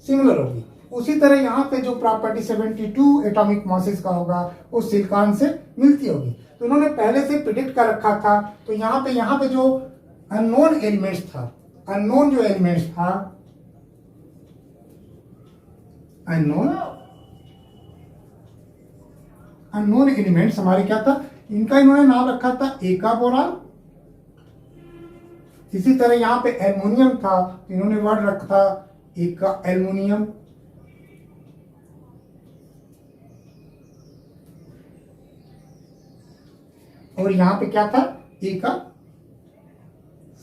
सिमिलर होगी। उसी तरह यहाँ पे जो प्रॉपर्टी 72 एटॉमिक मासेस का होगा वो सिलिकॉन से मिलती होगी। तो उन्होंने पहले से प्रिडिक्ट कर रखा था। तो यहाँ पे जो अननोन एलिमेंट्स था, अननोन जो एलिमेंट्स था, अननोन एलिमेंट्स हमारे क्या था, इनका इन्होंने नाम रखा था एका बोरान। इसी तरह यहाँ पे एल्युमिनियम था, इन्होंने वर्ड रखा था एका एल्युमिनियम। और यहाँ पे क्या था, एका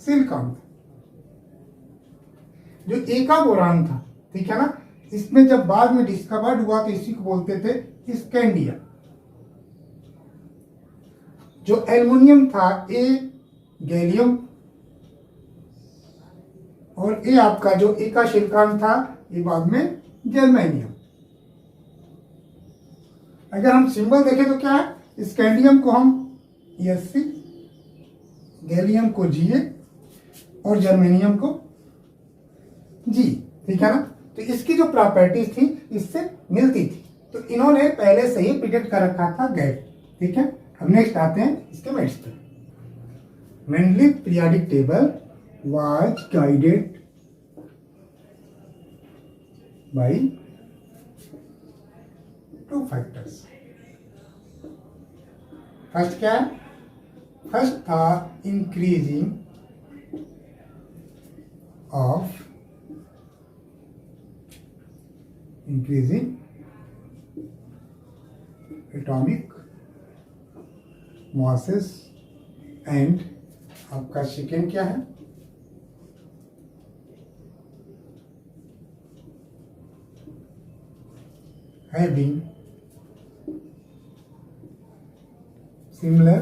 सिलिकॉन। जो एका बोरान था, ठीक है ना, इसमें जब बाद में डिस्कवर्ड हुआ तो इसी को बोलते थे स्कैंडियम। जो एल्युमिनियम था ए गैलियम, और ये आपका जो एका सिलिकॉन था ये बाद में जर्मेनियम। अगर हम सिंबल देखें तो क्या है, स्कैंडियम को हम SC, गैलियम को Ga और जर्मेनियम को G, ठीक है ना। तो इसकी जो प्रॉपर्टीज थी इससे मिलती थी। तो इन्होंने पहले से ही प्रिडिक्ट कर रखा था गैप, ठीक है। अब नेक्स्ट आते हैं इसके मेरिट्स पे। Mendeleev periodic table was guided by 2 factors। First क्या है, फर्स्ट था इंक्रीजिंग एटॉमिक masses, एंड आपका सेकेंड क्या है, having similar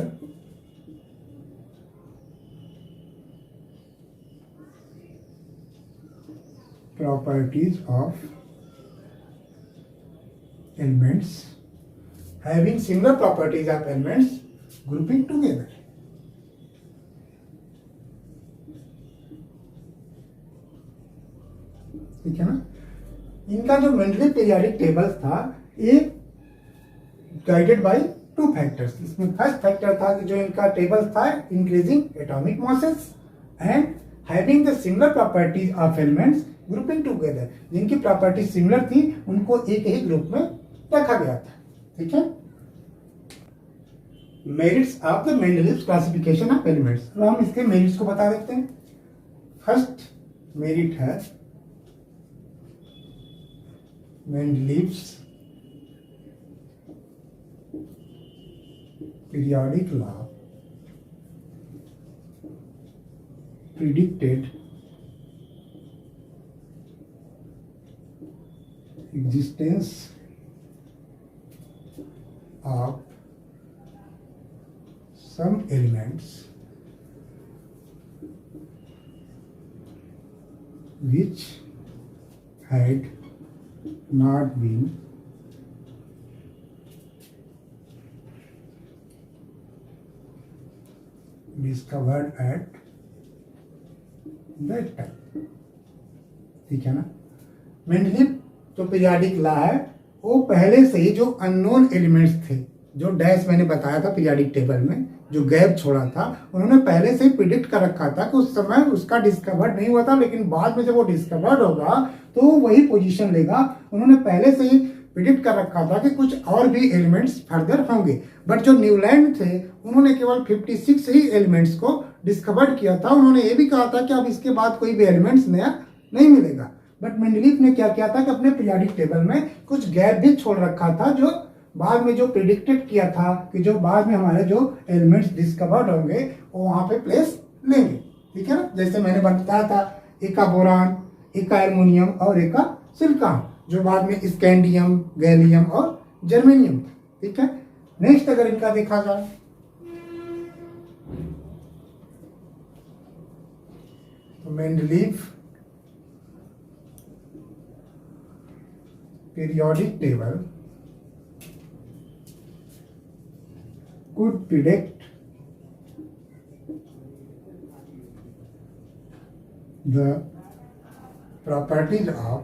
properties of elements, having similar properties of elements grouping together। ठीक है ना। इनका जो मेंडलीव पीरियोडिक टेबल था ये गाइडेड बाय 2 फैक्टर्स। इसमें फर्स्ट फैक्टर था कि जो इनका टेबल था increasing atomic masses and having the similar properties of elements grouping together. जिनकी प्रॉपर्टी सिमिलर थी उनको एक ही ग्रुप में रखा गया था, ठीक है। Merits of the Mendeleev classification of elements. अब हम इसके मेरिट्स को बता देते हैं। फर्स्ट मेरिट है Mendeleev's periodic law predicted existence of some elements which had not been discovered at that time। ठीक है ना। मेंडलीव जो पीरियाडिक लॉ है वो पहले से ही जो अननोन एलिमेंट्स थे, जो डैश मैंने बताया था पीरियाडिक टेबल में जो गैप छोड़ा था, उन्होंने पहले से ही प्रिडिक्ट कर रखा था कि उस समय उसका डिस्कवर्ड नहीं हुआ था, लेकिन बाद में जब वो डिस्कवर्ड होगा तो वही पोजीशन लेगा। उन्होंने पहले से ही प्रिडिक्ट कर रखा था कि कुछ और भी एलिमेंट्स फर्दर होंगे। बट जो न्यूलैंड थे उन्होंने केवल 56 ही एलिमेंट्स को डिस्कवर्ड किया था। उन्होंने ये भी कहा था कि अब इसके बाद कोई भी एलिमेंट्स नया नहीं मिलेगा। बट मेंडलीव ने क्या किया था कि अपने पीरियोडिक टेबल में कुछ गैप भी छोड़ रखा था, जो बाद में जो प्रिडिक्टेड किया था कि जो बाद में हमारे जो एलिमेंट्स डिस्कवर्ड होंगे वो वहां पे प्लेस लेंगे। ठीक है ना। जैसे मैंने बताया था एका बोरान, एका एल्युमिनियम और एका सिलिकॉन, जो बाद में स्कैंडियम, गैलियम और जर्मेनियम। ठीक है। नेक्स्ट अगर इनका देखा जाए तो Mendeleev periodic table could predict the properties of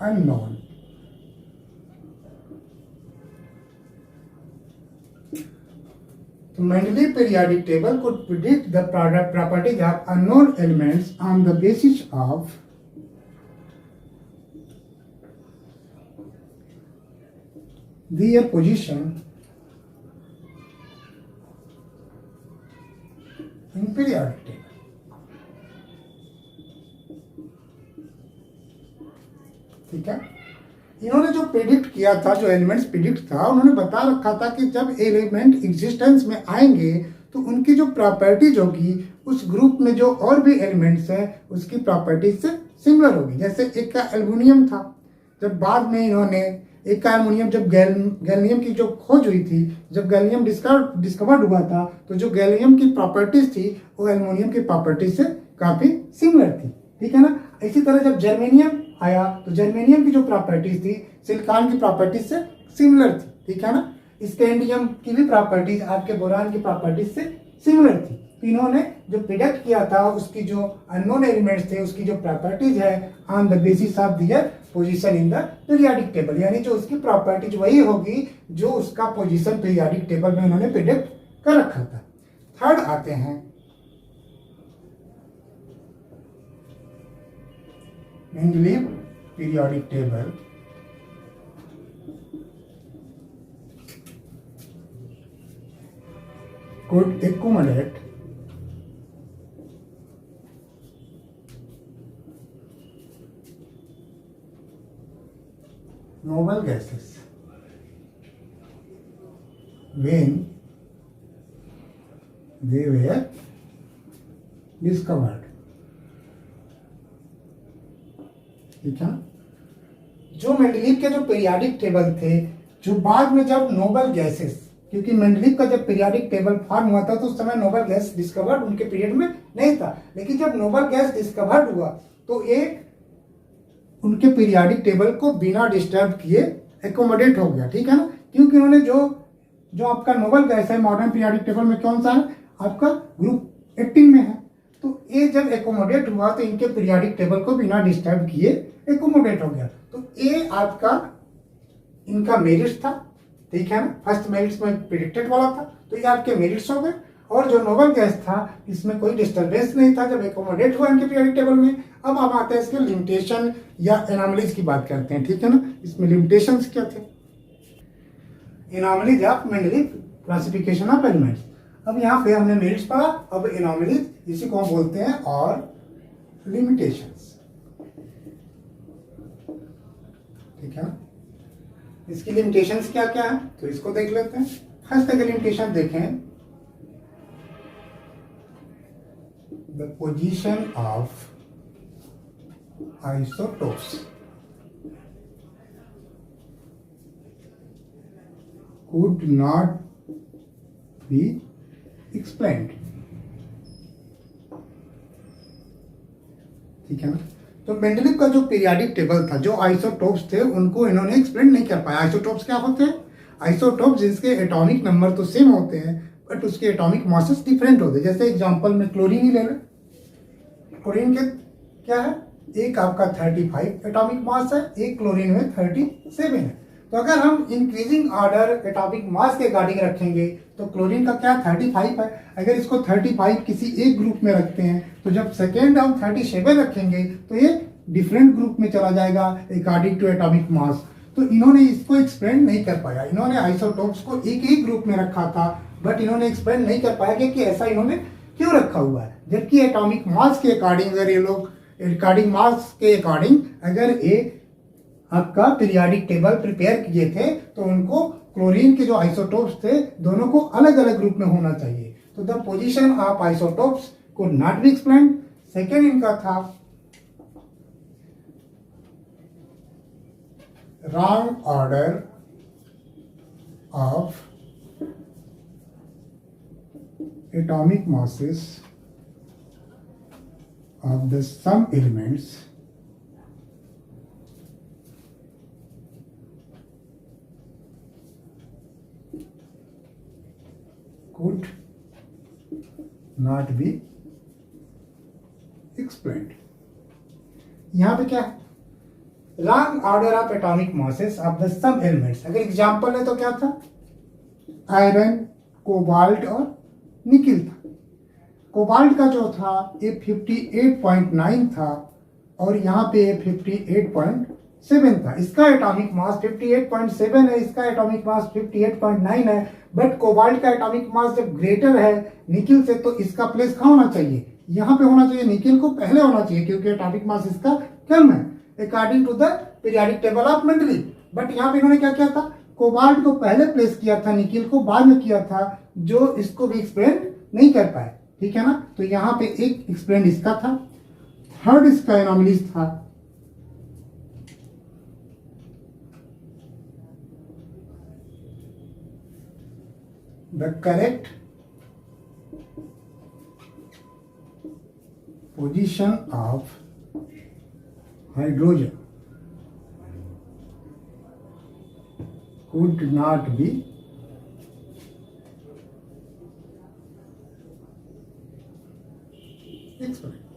unknown So Mendeleev periodic table could predict the properties of unknown elements on the basis of their position in periodic table. ठीक है। इन्होंने जो प्रेडिक्ट किया था, जो एलिमेंट्स प्रेडिक्ट था, उन्होंने बता रखा था कि जब एलिमेंट एग्जिस्टेंस में आएंगे तो उनकी जो प्रॉपर्टीज होगी उस ग्रुप में जो और भी एलिमेंट्स है उसकी प्रॉपर्टीज से सिमिलर होगी। जैसे एक का एल्युमिनियम था, जब बाद में इन्होंने एक का एल्युमिनियम, जब गैलियम की जो खोज हुई थी, जब गैलियम डिस्कवर्ड हुआ था, तो जो गैलियम की प्रॉपर्टीज थी वो एल्युमिनियम की प्रॉपर्टीज से काफी सिमिलर थी। ठीक है ना। इसी तरह जब जर्मेनियम आया तो जर्मेनियम की जो प्रॉपर्टीज थी सिलिकॉन की प्रॉपर्टीज से सिमिलर थी। ठीक है ना। स्कैंडियम की भी प्रॉपर्टीज आपके बोरान की प्रॉपर्टीज से सिमिलर थी। तो इन्होंने जो प्रिडिक्ट किया था उसकी जो अननोन एलिमेंट्स थे उसकी जो प्रॉपर्टीज है on the basis of their position in the periodic table, यानी जो उसकी प्रॉपर्टीज वही होगी जो उसका पोजीशन पीरियोडिक टेबल में उन्होंने प्रिडिक्ट कर रखा था। थर्ड आते हैं Mendeleev periodic table could accommodate noble gases when they were discovered। ठीक है। जो मेंडलीव के जो पीरियोडिक टेबल थे, जो बाद में जब नोबल गैसेस, क्योंकि मेंडलीव का जब पीरियोडिक टेबल फॉर्म हुआ था तो उस समय नोबल गैस डिस्कवर्ड उनके पीरियड में नहीं था, लेकिन जब नोबल गैस डिस्कवर्ड हुआ तो एक उनके पीरियोडिक टेबल को बिना डिस्टर्ब किए एकोमोडेट हो गया। ठीक है ना। क्योंकि उन्होंने जो आपका नोबल गैस है मॉडर्न पीरियोडिक टेबल में कौन सा है, आपका ग्रुप 18 में है। तो ये जब एकोमोडेट हुआ तो इनके पीरियोडिक टेबल को बिना डिस्टर्ब किए एकोमोडेट हो गया। तो ये आपका इनका मेरिट्स था। ठीक है ना। फर्स्ट मेरिट्स में प्रिडिक्टेड वाला था तो ये आपके मेरिट्स हो गए। और जो नोबल गैस था इसमें कोई डिस्टर्बेंस नहीं था जब एकोमोडेट हुआ इनके पीरियोडिक टेबल में। अब हम आते हैं इसके लिमिटेशन या एनॉमलीज की बात करते हैं। ठीक है ना। इसमें लिमिटेशंस क्या थे, anomalies of Mendeleev classification of elements. अब यहाँ पे हमने मेरिट्स पढ़ा, अब एनॉमलीज, इसी को हम बोलते हैं और लिमिटेशंस। ठीक है ना। इसकी लिमिटेशंस क्या क्या है, तो इसको देख लेते हैं। फर्स्ट अगर लिमिटेशन देखें, the position of isotopes could not be explained। ठीक है ना। तो मेंडलीव का जो पीरियोडिक टेबल था, जो आइसोटोप्स थे उनको इन्होंने एक्सप्लेन नहीं कर पाया। आइसोटोप्स क्या होते हैं? आइसोटोप्स जिसके एटॉमिक नंबर तो सेम होते हैं बट उसके एटॉमिक मासेस डिफरेंट होते हैं। जैसे एग्जांपल में क्लोरीन ही ले लें। क्लोरीन के क्या है, एक आपका 35 एटॉमिक मास है, एक क्लोरीन में 37 है। तो अगर हम इंक्रीजिंग ऑर्डर एटॉमिक मास के अकॉर्डिंग रखेंगे तो क्लोरीन का क्या 35 है। अगर इसको 35 किसी एक ग्रुप में रखते हैं तो जब सेकेंड हम 37 रखेंगे तो ये डिफरेंट ग्रुप में चला जाएगा अकॉर्डिंग टू एटॉमिक मास। तो इन्होंने इसको एक्सप्लेन नहीं कर पाया। इन्होंने आइसोटोप्स को एक ही ग्रुप में रखा था बट इन्होंने एक्सप्लेन नहीं कर पाया कि ऐसा इन्होंने क्यों रखा हुआ है। जबकि एटॉमिक मास के अकॉर्डिंग अगर ये लोग अगर ये आपका पीरियोडिक टेबल प्रिपेयर किए थे तो उनको क्लोरीन के जो आइसोटोप्स थे दोनों को अलग अलग ग्रुप में होना चाहिए। तो the position of isotopes could not be explained. Second इनका था wrong order of atomic masses of the some elements could not be explained। यहां पे क्या है, wrong order of atomic masses of the some elements. अगर example है तो क्या था, आयरन, कोबाल्ट और निकिल था। कोबाल्ट का जो था ये 58.9 था और यहाँ पे 58.7 था। इसका एटॉमिक मास 58.7 है, इसका एटॉमिक मास 58.9 है। बट कोबाल्ट का एटॉमिक मास जब ग्रेटर है निकिल से तो इसका प्लेस कहाँ होना चाहिए, यहाँ पे होना चाहिए। निकिल को पहले होना चाहिए क्योंकि एटॉमिक मास इसका कम है according to the periodic table of Mendeleev. But यहाँ पे इन्होंने क्या किया था, कोबाल्ट को पहले प्लेस किया था, निकिल को बाद में किया था, जो इसको भी एक्सप्लेन नहीं कर पाए। ठीक है ना। तो यहाँ पे एक एक्सप्लेन इसका था। थर्ड इसका एनोमलीज था the correct position of hydrogen could not be explained।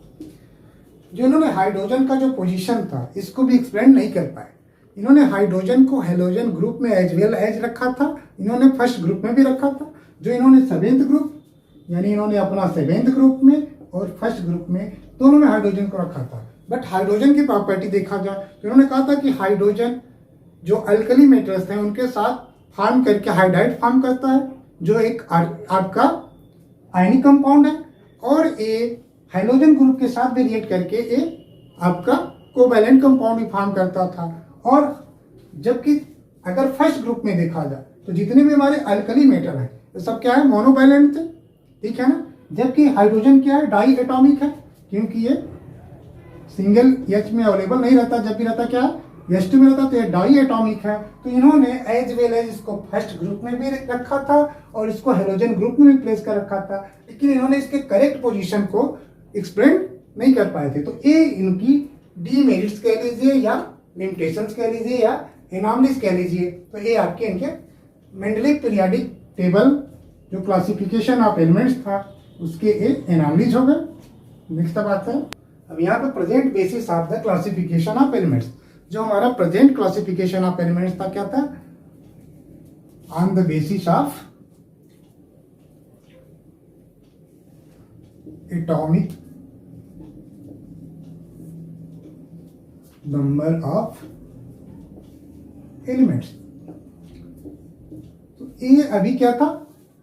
जो इन्होंने हाइड्रोजन का जो पोजीशन था इसको भी एक्सप्लेन नहीं कर पाए। इन्होंने हाइड्रोजन को हेलोजन ग्रुप में एज वेल एज रखा था, इन्होंने फर्स्ट ग्रुप में भी रखा था। जो इन्होंने सेवेंथ ग्रुप यानी इन्होंने अपना सेवेंथ ग्रुप में और फर्स्ट ग्रुप में दोनों में हाइड्रोजन को रखा था। बट हाइड्रोजन की प्रॉपर्टी देखा जाए तो इन्होंने कहा था कि हाइड्रोजन जो अल्कली मेटल्स हैं उनके साथ फॉर्म करके हाइड्राइड फॉर्म करता है, जो एक आपका आयनिक कंपाउंड है, और ये हाइड्रोजन ग्रुप के साथ भी रिएक्ट करके ये आपका कोवैलेंट कंपाउंड भी फॉर्म करता था। और जबकि अगर फर्स्ट ग्रुप में देखा जाए तो जितने भी हमारे अल्कली मेटल हैं तो सब क्या है, मोनोवैलेंट थे। ठीक है ना। जबकि हाइड्रोजन क्या है, डाई एटॉमिक है क्योंकि ये सिंगल एच में अवेलेबल नहीं रहता, जब भी रहता क्या है एच2 में रहता, तो ये डाई एटॉमिक है। तो इन्होंने एज वेल एज इसको फर्स्ट ग्रुप में भी रखा था और इसको हेलोजन ग्रुप में भी प्लेस कर रखा था, लेकिन इन्होंने इसके करेक्ट पोजीशन को एक्सप्लेन नहीं कर पाए थे। तो ये इनकी डीमेरिट्स कह लीजिए या लिमिटेशंस कह लीजिए या एनॉमलीज कह लीजिए। तो ये आपके इनके मेंडलीव पीरियोडिक टेबल जो क्लासिफिकेशन ऑफ एलिमेंट्स था उसके ये एनॉमलीज हो गए। नेक्स्ट बात है अब यहाँ पे present basis of the classification of elements. जो हमारा प्रेजेंट क्लासिफिकेशन ऑफ एलिमेंट्स था क्या था, on the basis of atomic number of elements. तो ये अभी क्या था,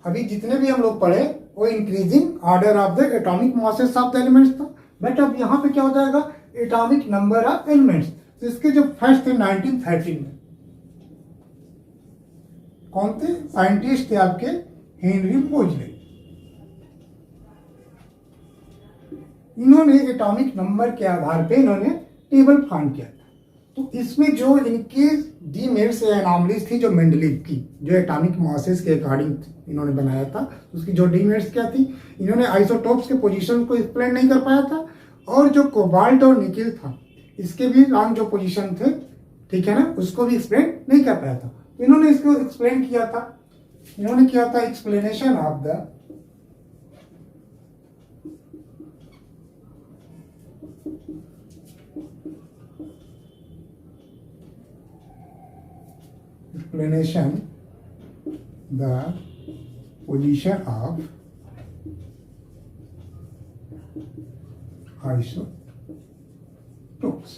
अभी जितने भी हम लोग पढ़े वो increasing order of the atomic masses of the elements था। बट अब यहां पे क्या हो जाएगा, एटॉमिक नंबर ऑफ एलिमेंट्स। तो इसके जो फर्स्ट थे 1913 में, कौन थे? साइंटिस्ट थे आपके हेनरी मोजले। इन्होंने एटॉमिक नंबर के आधार पे इन्होंने टेबल फाइंड किया था। तो इसमें जो इनके डीमेरिट्स या एनॉमलीज थी जो मेंडलीव की, जो एटॉमिक मासेस के अकॉर्डिंग इन्होंने बनाया था, उसकी जो डीमेरिट्स क्या थी, इन्होंने आइसोटोप्स के पोजीशन को एक्सप्लेन नहीं कर पाया था, और जो कोबाल्ट और निकिल था इसके भी लॉन्ग जो पोजीशन थे, ठीक है ना, उसको भी एक्सप्लेन नहीं कर पाया था। तो इन्होंने इसको एक्सप्लेन किया था, इन्होंने किया था explanation of the explanation the position of isotopes।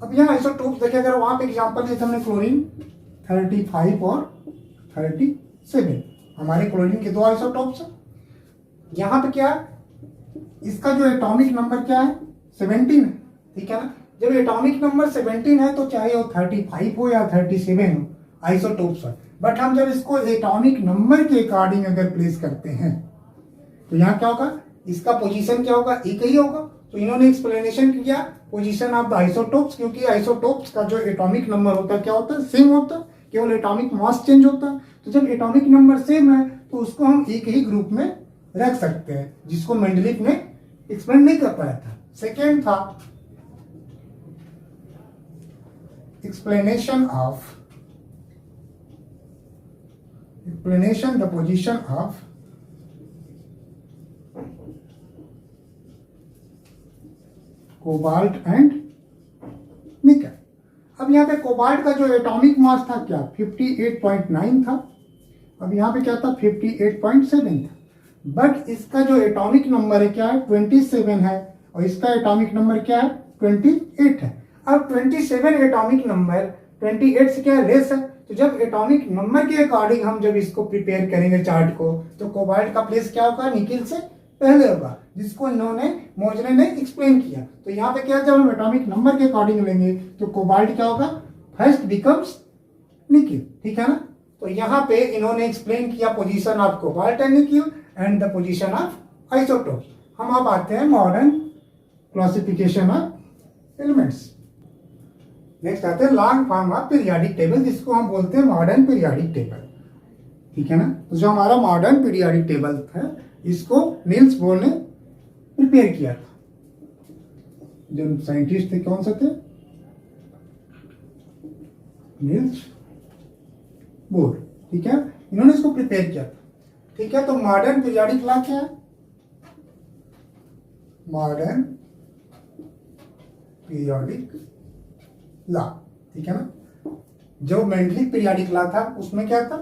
अब यहाँ आइसोटोप्स देखे, अगर वहां पे एग्जांपल दिए थे हमने क्लोरीन 35 और 37, हमारे क्लोरीन के 2 आइसोटोप्स हैं। यहाँ पे क्या है, इसका जो एटॉमिक नंबर क्या है, 17 है, ठीक है ना। जब एटॉमिक नंबर 17 है तो चाहे वो 35 हो या 37 हो, आइसोटोप्स है। बट हम जब इसको एटॉमिक नंबर के अकॉर्डिंग अगर प्लेस करते हैं तो यहाँ क्या होगा, इसका पोजीशन क्या होगा, एक ही होगा। तो इन्होंने एक्सप्लेनेशन किया पोजीशन ऑफ द आइसोटोप्स, क्योंकि आइसोटोप्स का जो एटॉमिक नंबर होता है क्या होता है, सेम होता है, केवल एटॉमिक मास चेंज होता है। तो जब एटॉमिक नंबर सेम है तो उसको हम एक ही ग्रुप में रख सकते हैं, जिसको मेंडलीव ने एक्सप्लेन नहीं कर पाया था। सेकेंड था explanation the position of cobalt and निकल। अब यहाँ पे कोबाल्ट का जो एटॉमिक मास था क्या, 58.9 था। अब यहाँ पे क्या था, 58.7 था। बट इसका जो एटॉमिक नंबर है क्या है, 27 है, और इसका एटॉमिक नंबर क्या है, 28 है। अब 27 एटॉमिक नंबर 28 से क्या लेस है, तो जब एटॉमिक नंबर के अकॉर्डिंग हम जब इसको प्रिपेयर करेंगे चार्ट को, तो कोबाल्ट का प्लेस क्या होगा, निकिल से पहले होगा, जिसको इन्होंने मोजले ने एक्सप्लेन किया। तो यहाँ पे क्या, जब हम एटॉमिक नंबर के अकॉर्डिंग लेंगे तो कोबाल्ट क्या होगा, फर्स्ट बिकम्स निकिल, ठीक है ना। तो यहाँ पे इन्होंने एक्सप्लेन किया position of cobalt and nickel and the position of isotopes. हम अब आते हैं modern classification of elements. Next आते हैं long form of periodic table, जिसको हम बोलते हैं मॉडर्न पीरियोडिक टेबल, ठीक है ना। तो जो हमारा मॉडर्न पीरियोडिक टेबल था, इसको नील्स बोर ने प्रिपेयर किया था। जो साइंटिस्ट थे कौन से थे, नील्स बोर, ठीक है, इन्होंने इसको प्रिपेयर किया था, ठीक है। तो मॉडर्न पीरियोडिक लॉ क्या है, मॉडर्न पीरियोडिक लॉ, ठीक है ना। जो मेंडलीव पीरियोडिक लॉ था उसमें क्या था,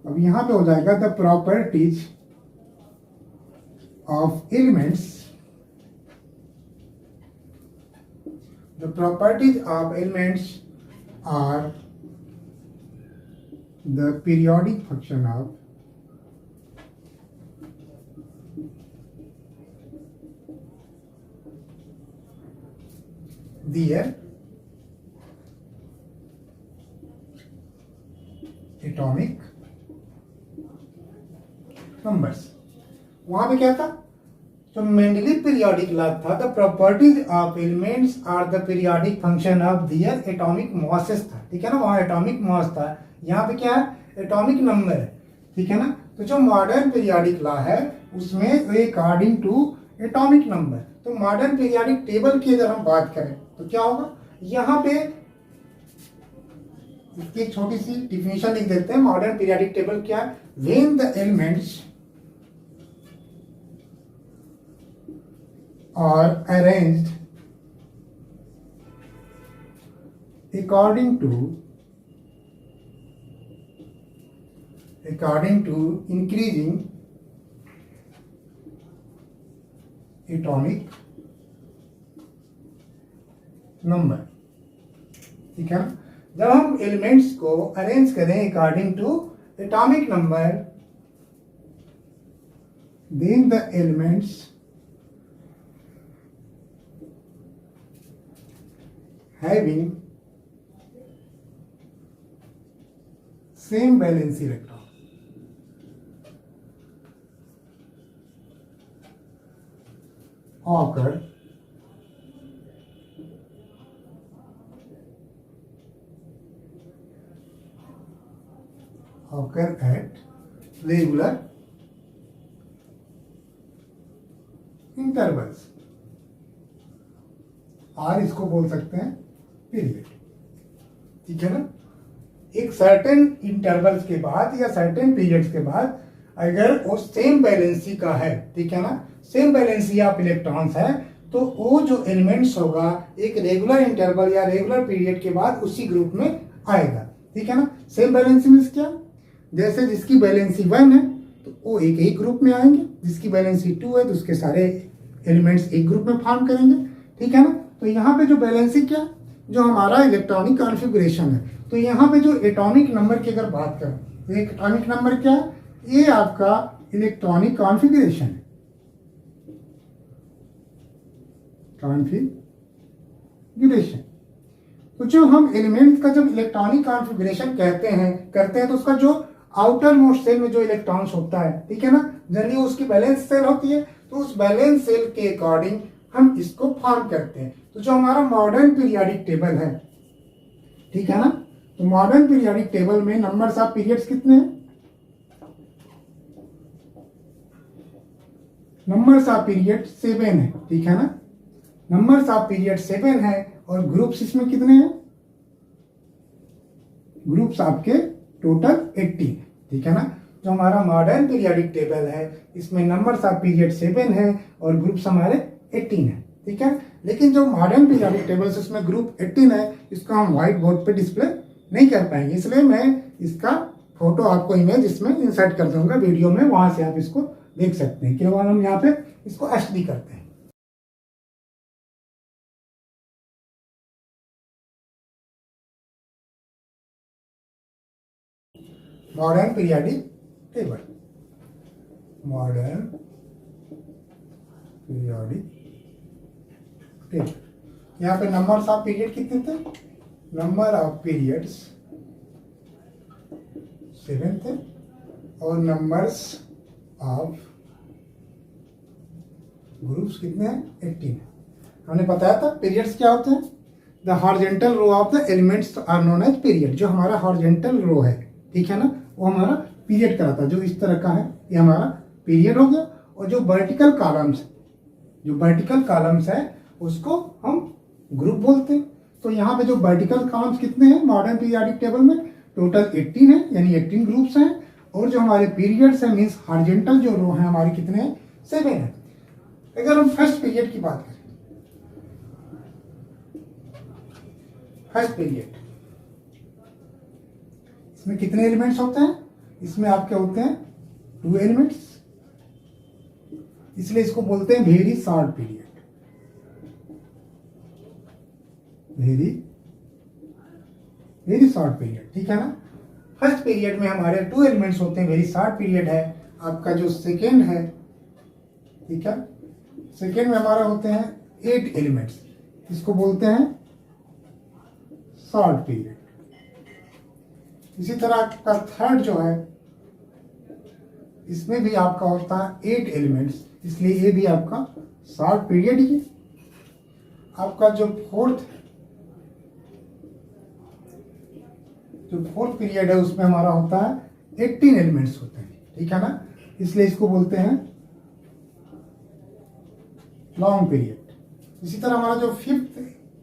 अब यहां पे हो जाएगा the properties of elements, the properties of elements are the periodic function of their atomic numbers। वहां पे क्या था, जो मेंडलीव पीरियोडिक लॉ था, the properties of elements are the periodic function of their atomic masses था, ठीक है ना। वहां एटॉमिक मास था, यहाँ पे क्या है, एटॉमिक नंबर है, ठीक है ना। तो जो मॉडर्न पीरियोडिक लॉ है उसमें अकॉर्डिंग टू एटॉमिक नंबर। तो मॉडर्न पीरियोडिक टेबल की अगर हम बात करें तो क्या होगा, यहाँ पे इसकी एक छोटी सी डिफिनेशन लिख देते हैं। मॉडर्न पीरियोडिक टेबल क्या है, when the elements are arranged according to increasing atomic number, ठीक है। जब हम एलिमेंट्स को अरेंज करें according to atomic number, then the elements having same valency electron. occur at regular intervals। Or इसको बोल सकते हैं पीरियड, ठीक है ना। एक सर्टेन इंटरवल्स के बाद या सर्टेन पीरियड्स के बाद अगर वो सेम वैलेंसी का है, ठीक है ना, सेम वैलेंसी ऑफ इलेक्ट्रॉन्स है, तो वो जो एलिमेंट्स होगा एक रेगुलर इंटरवल या रेगुलर पीरियड के बाद उसी ग्रुप में आएगा, ठीक है ना। सेम वैलेंसी मीन्स क्या, जैसे जिसकी वैलेंसी 1 है तो वो एक ही ग्रुप में आएंगे, जिसकी वैलेंसी 2 है तो उसके सारे एलिमेंट्स एक ग्रुप में फॉर्म करेंगे, ठीक है ना। तो यहाँ पे जो वैलेंसी क्या, जो हमारा इलेक्ट्रॉनिक कॉन्फ़िगरेशन है, तो यहाँ पे जो एटॉमिक नंबर की अगर बात करें तो एक एटॉमिक नंबर क्या है, ये आपका इलेक्ट्रॉनिक कॉन्फ़िगरेशन है, कॉन्फ़िगरेशन। तो जो हम एलिमेंट्स का जब इलेक्ट्रॉनिक कॉन्फ़िगरेशन करते हैं तो उसका जो आउटर मोस्ट सेल में जो इलेक्ट्रॉन्स होता है, ठीक है ना, जनरली उसकी बैलेंस सेल होती है, तो उस बैलेंस सेल के अकॉर्डिंग हम इसको फॉर्म करते हैं। तो जो हमारा मॉडर्न पीरियोडिक टेबल है, ठीक है ना, तो मॉडर्न पीरियोडिक टेबल में नंबर्स ऑफ पीरियड्स कितने हैं, नंबर्स ऑफ पीरियड 7 है, ठीक है ना, नंबर्स ऑफ पीरियड 7 है, और ग्रुप्स इसमें कितने हैं, ग्रुप्स आपके टोटल 18, ठीक है ना। जो हमारा मॉडर्न पीरियोडिक टेबल है इसमें नंबर्स ऑफ पीरियड 7 है और ग्रुप्स हमारे 18 है, ठीक है। लेकिन जो मॉडर्न पीरियोडिक टेबल है उसमें ग्रुप 18 है, इसको हम व्हाइट बोर्ड पे डिस्प्ले नहीं कर पाएंगे, इसलिए मैं इसका फोटो आपको इमेज इसमें इंसर्ट कर दूंगा वीडियो में, वहां से आप इसको देख सकते हैं। केवल हम यहाँ पे इसको एचडी करते हैं। Modern periodic table, modern periodic table, यहाँ पे नंबर्स ऑफ पीरियड कितने थे, नंबर ऑफ पीरियड्स 7 थे, और नंबर्स ऑफ ग्रुप्स कितने हैं, 18 है। हमने बताया था पीरियड्स क्या होते हैं, the horizontal row of the elements are known as period. जो हमारा हॉरिजॉन्टल रो है, ठीक है ना, वो हमारा पीरियड कहलाता है, जो इस तरह का है ये हमारा पीरियड हो गया। और जो वर्टिकल कॉलम्स, जो वर्टिकल कॉलम्स है उसको हम ग्रुप बोलते हैं। तो यहाँ पे जो वर्टिकल कॉलम्स कितने हैं मॉडर्न पीरियोडिक टेबल में, टोटल 18 है, यानी 18 ग्रुप्स हैं। और जो हमारे पीरियड्स है मीन्स हॉरिजॉन्टल जो रो है हमारी कितने हैं, 7 है। अगर हम फर्स्ट पीरियड की बात करें, फर्स्ट पीरियड इसमें कितने एलिमेंट्स होते हैं, इसमें आपके होते हैं 2 एलिमेंट्स, इसलिए इसको बोलते हैं very short period, very short period, ठीक है ना। फर्स्ट पीरियड में हमारे 2 एलिमेंट्स होते हैं, वेरी शॉर्ट पीरियड है। आपका जो सेकेंड है, ठीक है, सेकेंड में हमारा होते हैं 8 एलिमेंट्स, इसको बोलते हैं शॉर्ट पीरियड। इसी तरह आपका थर्ड जो है इसमें भी आपका होता है 8 एलिमेंट्स, इसलिए ये भी आपका शॉर्ट पीरियड ही है। आपका जो फोर्थ पीरियड है उसमें हमारा होता है 18 एलिमेंट्स होते हैं, ठीक है ना, इसलिए इसको बोलते हैं लॉन्ग पीरियड। इसी तरह हमारा जो फिफ्थ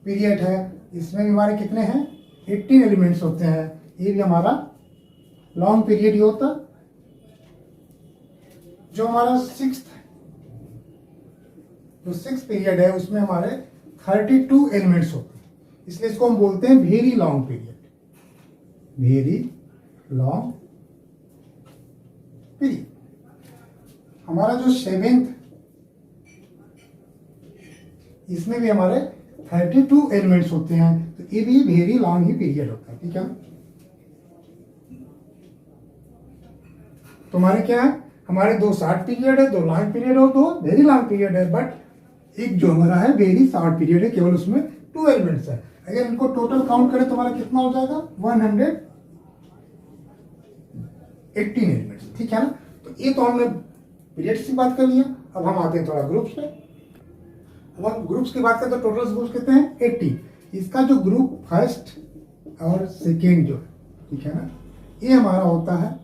पीरियड है इसमें भी हमारे कितने हैं, 18 एलिमेंट्स होते हैं, ये भी हमारा लॉन्ग पीरियड ही होता। जो हमारा सिक्स पीरियड है उसमें हमारे 32 एलिमेंट्स होते हैं, इसलिए इसको हम बोलते हैं very long period, very long period. हमारा जो 7th इसमें भी हमारे 32 एलिमेंट्स होते हैं, तो ये भी वेरी लॉन्ग ही पीरियड होता है, ठीक है। तो हमारे क्या है, हमारे 2 शॉर्ट पीरियड है, 2 लॉन्ग पीरियड हो, 2 वेरी लॉन्ग पीरियड है, बट एक जो हमारा है वेरी शॉर्ट पीरियड है, केवल उसमें 2 एलिमेंट्स है। अगर इनको टोटल काउंट करें तो हमारा कितना हो जाएगा, 18 एलिमेंट्स, ठीक है ना। तो ये तो हमने पीरियड्स की बात कर लिया। अब हम आते हैं थोड़ा ग्रुप्स पे। अब हम ग्रुप्स की बात करें तो टोटल ग्रुप्स कितने हैं? 80। इसका जो ग्रुप फर्स्ट और सेकेंड जो, ठीक है ना, ये हमारा होता है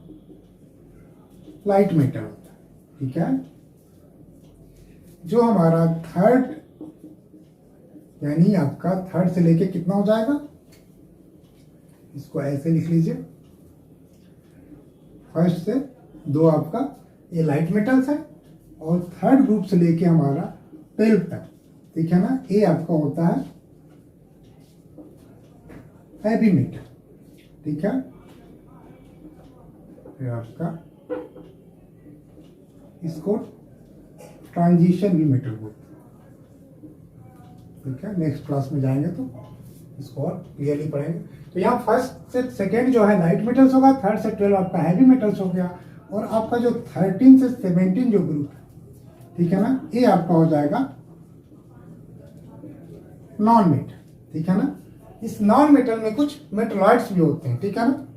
लाइट मेटल होता है, ठीक है। जो हमारा थर्ड, यानी आपका थर्ड से लेके कितना हो जाएगा, इसको ऐसे लिख लीजिए, फर्स्ट से 2 आपका ये लाइट मेटल्स है, और थर्ड ग्रुप से लेके हमारा 12 तक, ठीक है ना, ये आपका होता है हैवी मेटल, ठीक है। फिर आपका इसको ट्रांजिशन भी मेटल बोलते हैं, ठीक है। नेक्स्ट क्लास में जाएंगे तो इसको और क्लियरली पढ़ेंगे। तो यहाँ फर्स्ट से सेकेंड जो है लाइट मेटल्स होगा, थर्ड से 12 आपका हैवी मेटल्स हो गया, और आपका जो 13 से 17 जो ग्रुप है, ठीक है ना, ये आपका हो जाएगा नॉन मेटल, ठीक है ना। इस नॉन मेटल में कुछ मेटलॉइड्स भी होते हैं, ठीक है ना।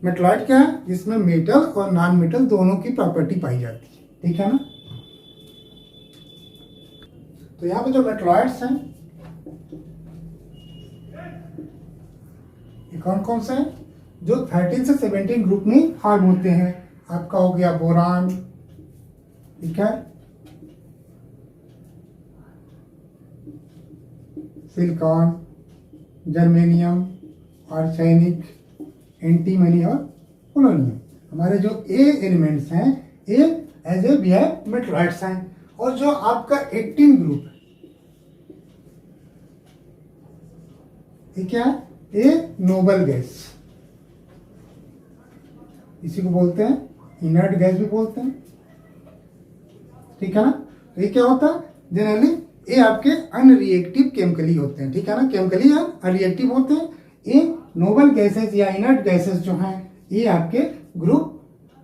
मेटलॉइड क्या है? जिसमें मेटल और नॉन मेटल दोनों की प्रॉपर्टी पाई जाती है, ठीक है ना। तो यहाँ पे जो मेटलॉइड्स हैं ये कौन कौन से हैं? जो 13 से 17 ग्रुप में फॉर्म होते हैं। आपका हो गया बोरान, ठीक है, सिलिकॉन, जर्मेनियम, आर्सेनिक, एंटीमनी और पोलोनियम। हमारे जो ए एलिमेंट्स हैं ये एज ए भी है मेटलॉइड्स हैं। और जो आपका 18 ग्रुप है, ये क्या है? ये नोबल गैस, इसी को बोलते हैं इनर्ट गैस भी बोलते हैं, ठीक है ना। तो ये क्या होता है? जनरली ये आपके अनरिएक्टिव केमिकली होते हैं, ठीक है ना। केमिकली अनरिएक्टिव होते हैं। ये नोबल गैसेस या इनर्ट गैसेस जो हैं ये आपके ग्रुप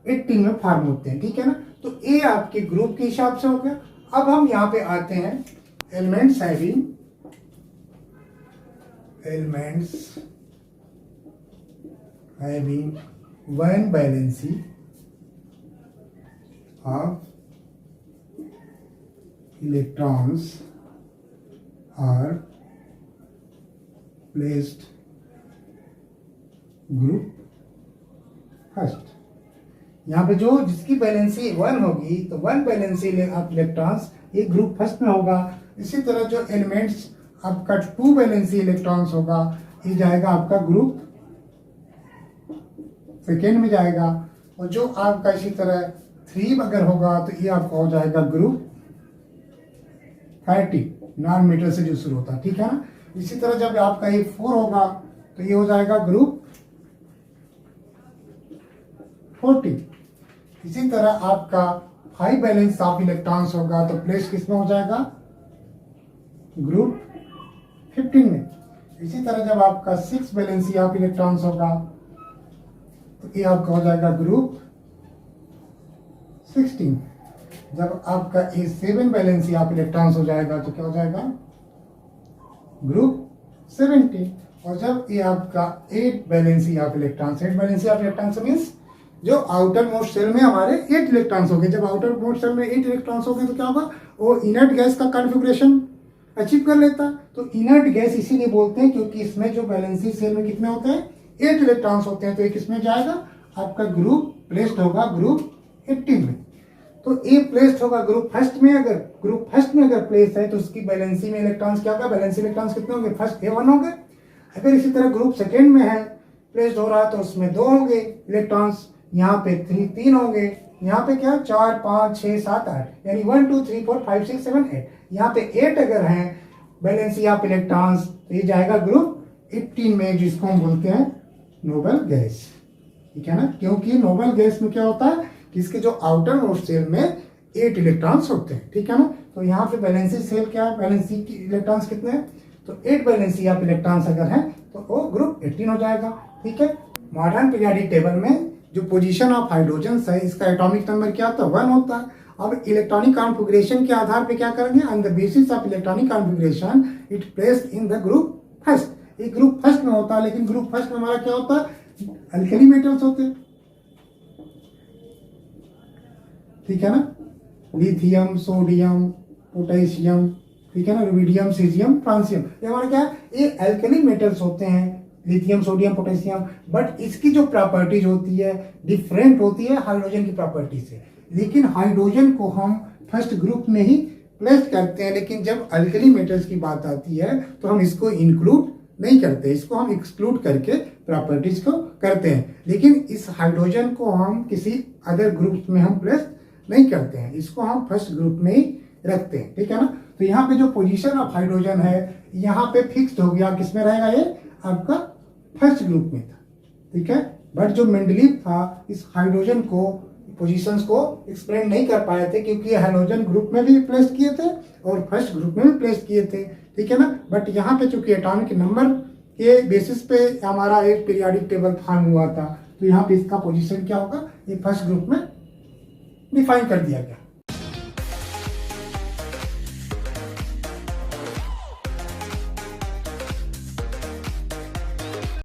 18 में फॉर्म होते हैं, ठीक है ना। तो ये आपके ग्रुप के हिसाब से हो गया। अब हम यहाँ पे आते हैं elements having one valency of electrons are placed group first. यहाँ पे जो जिसकी वैलेंसी 1 होगी तो 1 वैलेंसी ऑफ इलेक्ट्रॉन्स ये ग्रुप फर्स्ट में होगा। इसी तरह जो एलिमेंट्स आपका 2 वैलेंसी इलेक्ट्रॉन्स होगा ये जाएगा आपका ग्रुप सेकेंड में जाएगा। और जो आपका इसी तरह 3 अगर होगा तो ये आपका हो जाएगा ग्रुप 30, नॉन मेटल से जो शुरू होता है, ठीक है ना। इसी तरह जब आपका ये 4 होगा तो ये हो जाएगा ग्रुप 40। इसी तरह आपका 5 बैलेंस ऑफ इलेक्ट्रॉन्स होगा तो प्लेस किसमें हो जाएगा? ग्रुप 15 में। इसी तरह जब आपका 6 बैलेंसी ऑफ इलेक्ट्रॉन्स होगा तो ये आपका हो जाएगा ग्रुप 16। जब आपका ये 7 बैलेंसी ऑफ इलेक्ट्रॉन्स हो जाएगा तो क्या हो जाएगा? ग्रुप 17। और जब ये आपका 8 valency of electrons, 8 valency of electrons means जो आउटर मोस्ट सेल में हमारे 8 इलेक्ट्रॉन्स हो गए। जब आउटर मोस्ट सेल में 8 इलेक्ट्रॉन्स हो गए तो क्या होगा? वो इनर्ट गैस का कॉन्फ़िगरेशन अचीव कर लेता। तो इनर्ट गैस इसीलिए बोलते हैं क्योंकि इसमें जो बैलेंसी सेल में कितने होते हैं? 8 इलेक्ट्रॉन्स होते हैं। तो ये किसमें जाएगा? आपका ग्रुप प्लेस्ड होगा ग्रुप 18 में। तो ए प्लेस्ड होगा ग्रुप फर्स्ट में। अगर ग्रुप फर्स्ट में अगर प्लेस है तो उसकी बैलेंसी में इलेक्ट्रॉन्स क्या होगा? बैलेंसी इलेक्ट्रॉन्स कितने होंगे? फर्स्ट A1 होंगे। अगर इसी तरह ग्रुप सेकेंड में है प्लेस्ड हो रहा है तो उसमें 2 होंगे इलेक्ट्रॉन्स। यहाँ पे 3 होंगे। यहाँ पे क्या? 4 5 6 7 8 यानी 1 2 3 4 5 6 7 8। यहाँ पे 8 अगर हैं बैलेंसी ऑफ इलेक्ट्रॉन्स तो ये जाएगा ग्रुप 18 में, जिसको हम बोलते हैं नोबल गैस, ठीक है ना। क्योंकि नोबल गैस में क्या होता है कि इसके जो आउटर मोस्ट सेल में 8 इलेक्ट्रॉन्स होते हैं, ठीक है ना। तो यहाँ पे बैलेंसी सेल क्या है? बैलेंसी की इलेक्ट्रॉन्स कितने हैं? तो 8 बैलेंसी ऑफ इलेक्ट्रॉन्स अगर हैं तो वो ग्रुप 18 हो जाएगा, ठीक है। मॉडर्न पीरियोडिक टेबल में जो पोजीशन ऑफ हाइड्रोजन है इसका एटॉमिक नंबर क्या होता है? 1 होता है। अब इलेक्ट्रॉनिक कॉन्फ़िगरेशन के आधार पे क्या करेंगे? On the basis of electronic configuration it placed in the group first. ये ग्रुप फर्स्ट में होता है, लेकिन ग्रुप फर्स्ट में हमारा क्या होता है? अल्कली मेटल्स होते हैं, ठीक है ना, लिथियम, सोडियम, पोटेशियम, ठीक है ना, रुबिडियम, सीजियम, फ्रांसियम, ये हमारा क्या है, ये एल्कली मेटल्स होते हैं, लिथियम, सोडियम, पोटेशियम, बट इसकी जो प्रॉपर्टीज होती है डिफरेंट होती है हाइड्रोजन की प्रॉपर्टी से। लेकिन हाइड्रोजन को हम फर्स्ट ग्रुप में ही प्लेस करते हैं, लेकिन जब अल्कली मेटल्स की बात आती है तो हम इसको इंक्लूड नहीं करते, इसको हम एक्सक्लूड करके प्रॉपर्टीज को करते हैं। लेकिन इस हाइड्रोजन को हम किसी अदर ग्रुप में हम प्लेस नहीं करते हैं, इसको हम फर्स्ट ग्रुप में ही रखते हैं, ठीक है ना। तो यहाँ पे जो पोजीशन ऑफ हाइड्रोजन है यहाँ पे फिक्स्ड हो गया, किसमें रहेगा, ये आपका फर्स्ट ग्रुप में था, ठीक है। बट जो मेंडलीव था इस हाइड्रोजन को पोजीशंस को एक्सप्लेन नहीं कर पाए थे, क्योंकि हाइड्रोजन ग्रुप में भी प्लेस किए थे और फर्स्ट ग्रुप में भी प्लेस किए थे, ठीक है ना। बट यहाँ पे चूंकि एटॉमिक नंबर के बेसिस पे हमारा एक पीरियोडिक टेबल फॉर्म हुआ था, तो यहाँ पे इसका पोजीशन क्या होगा, ये फर्स्ट ग्रुप में डिफाइन कर दिया गया।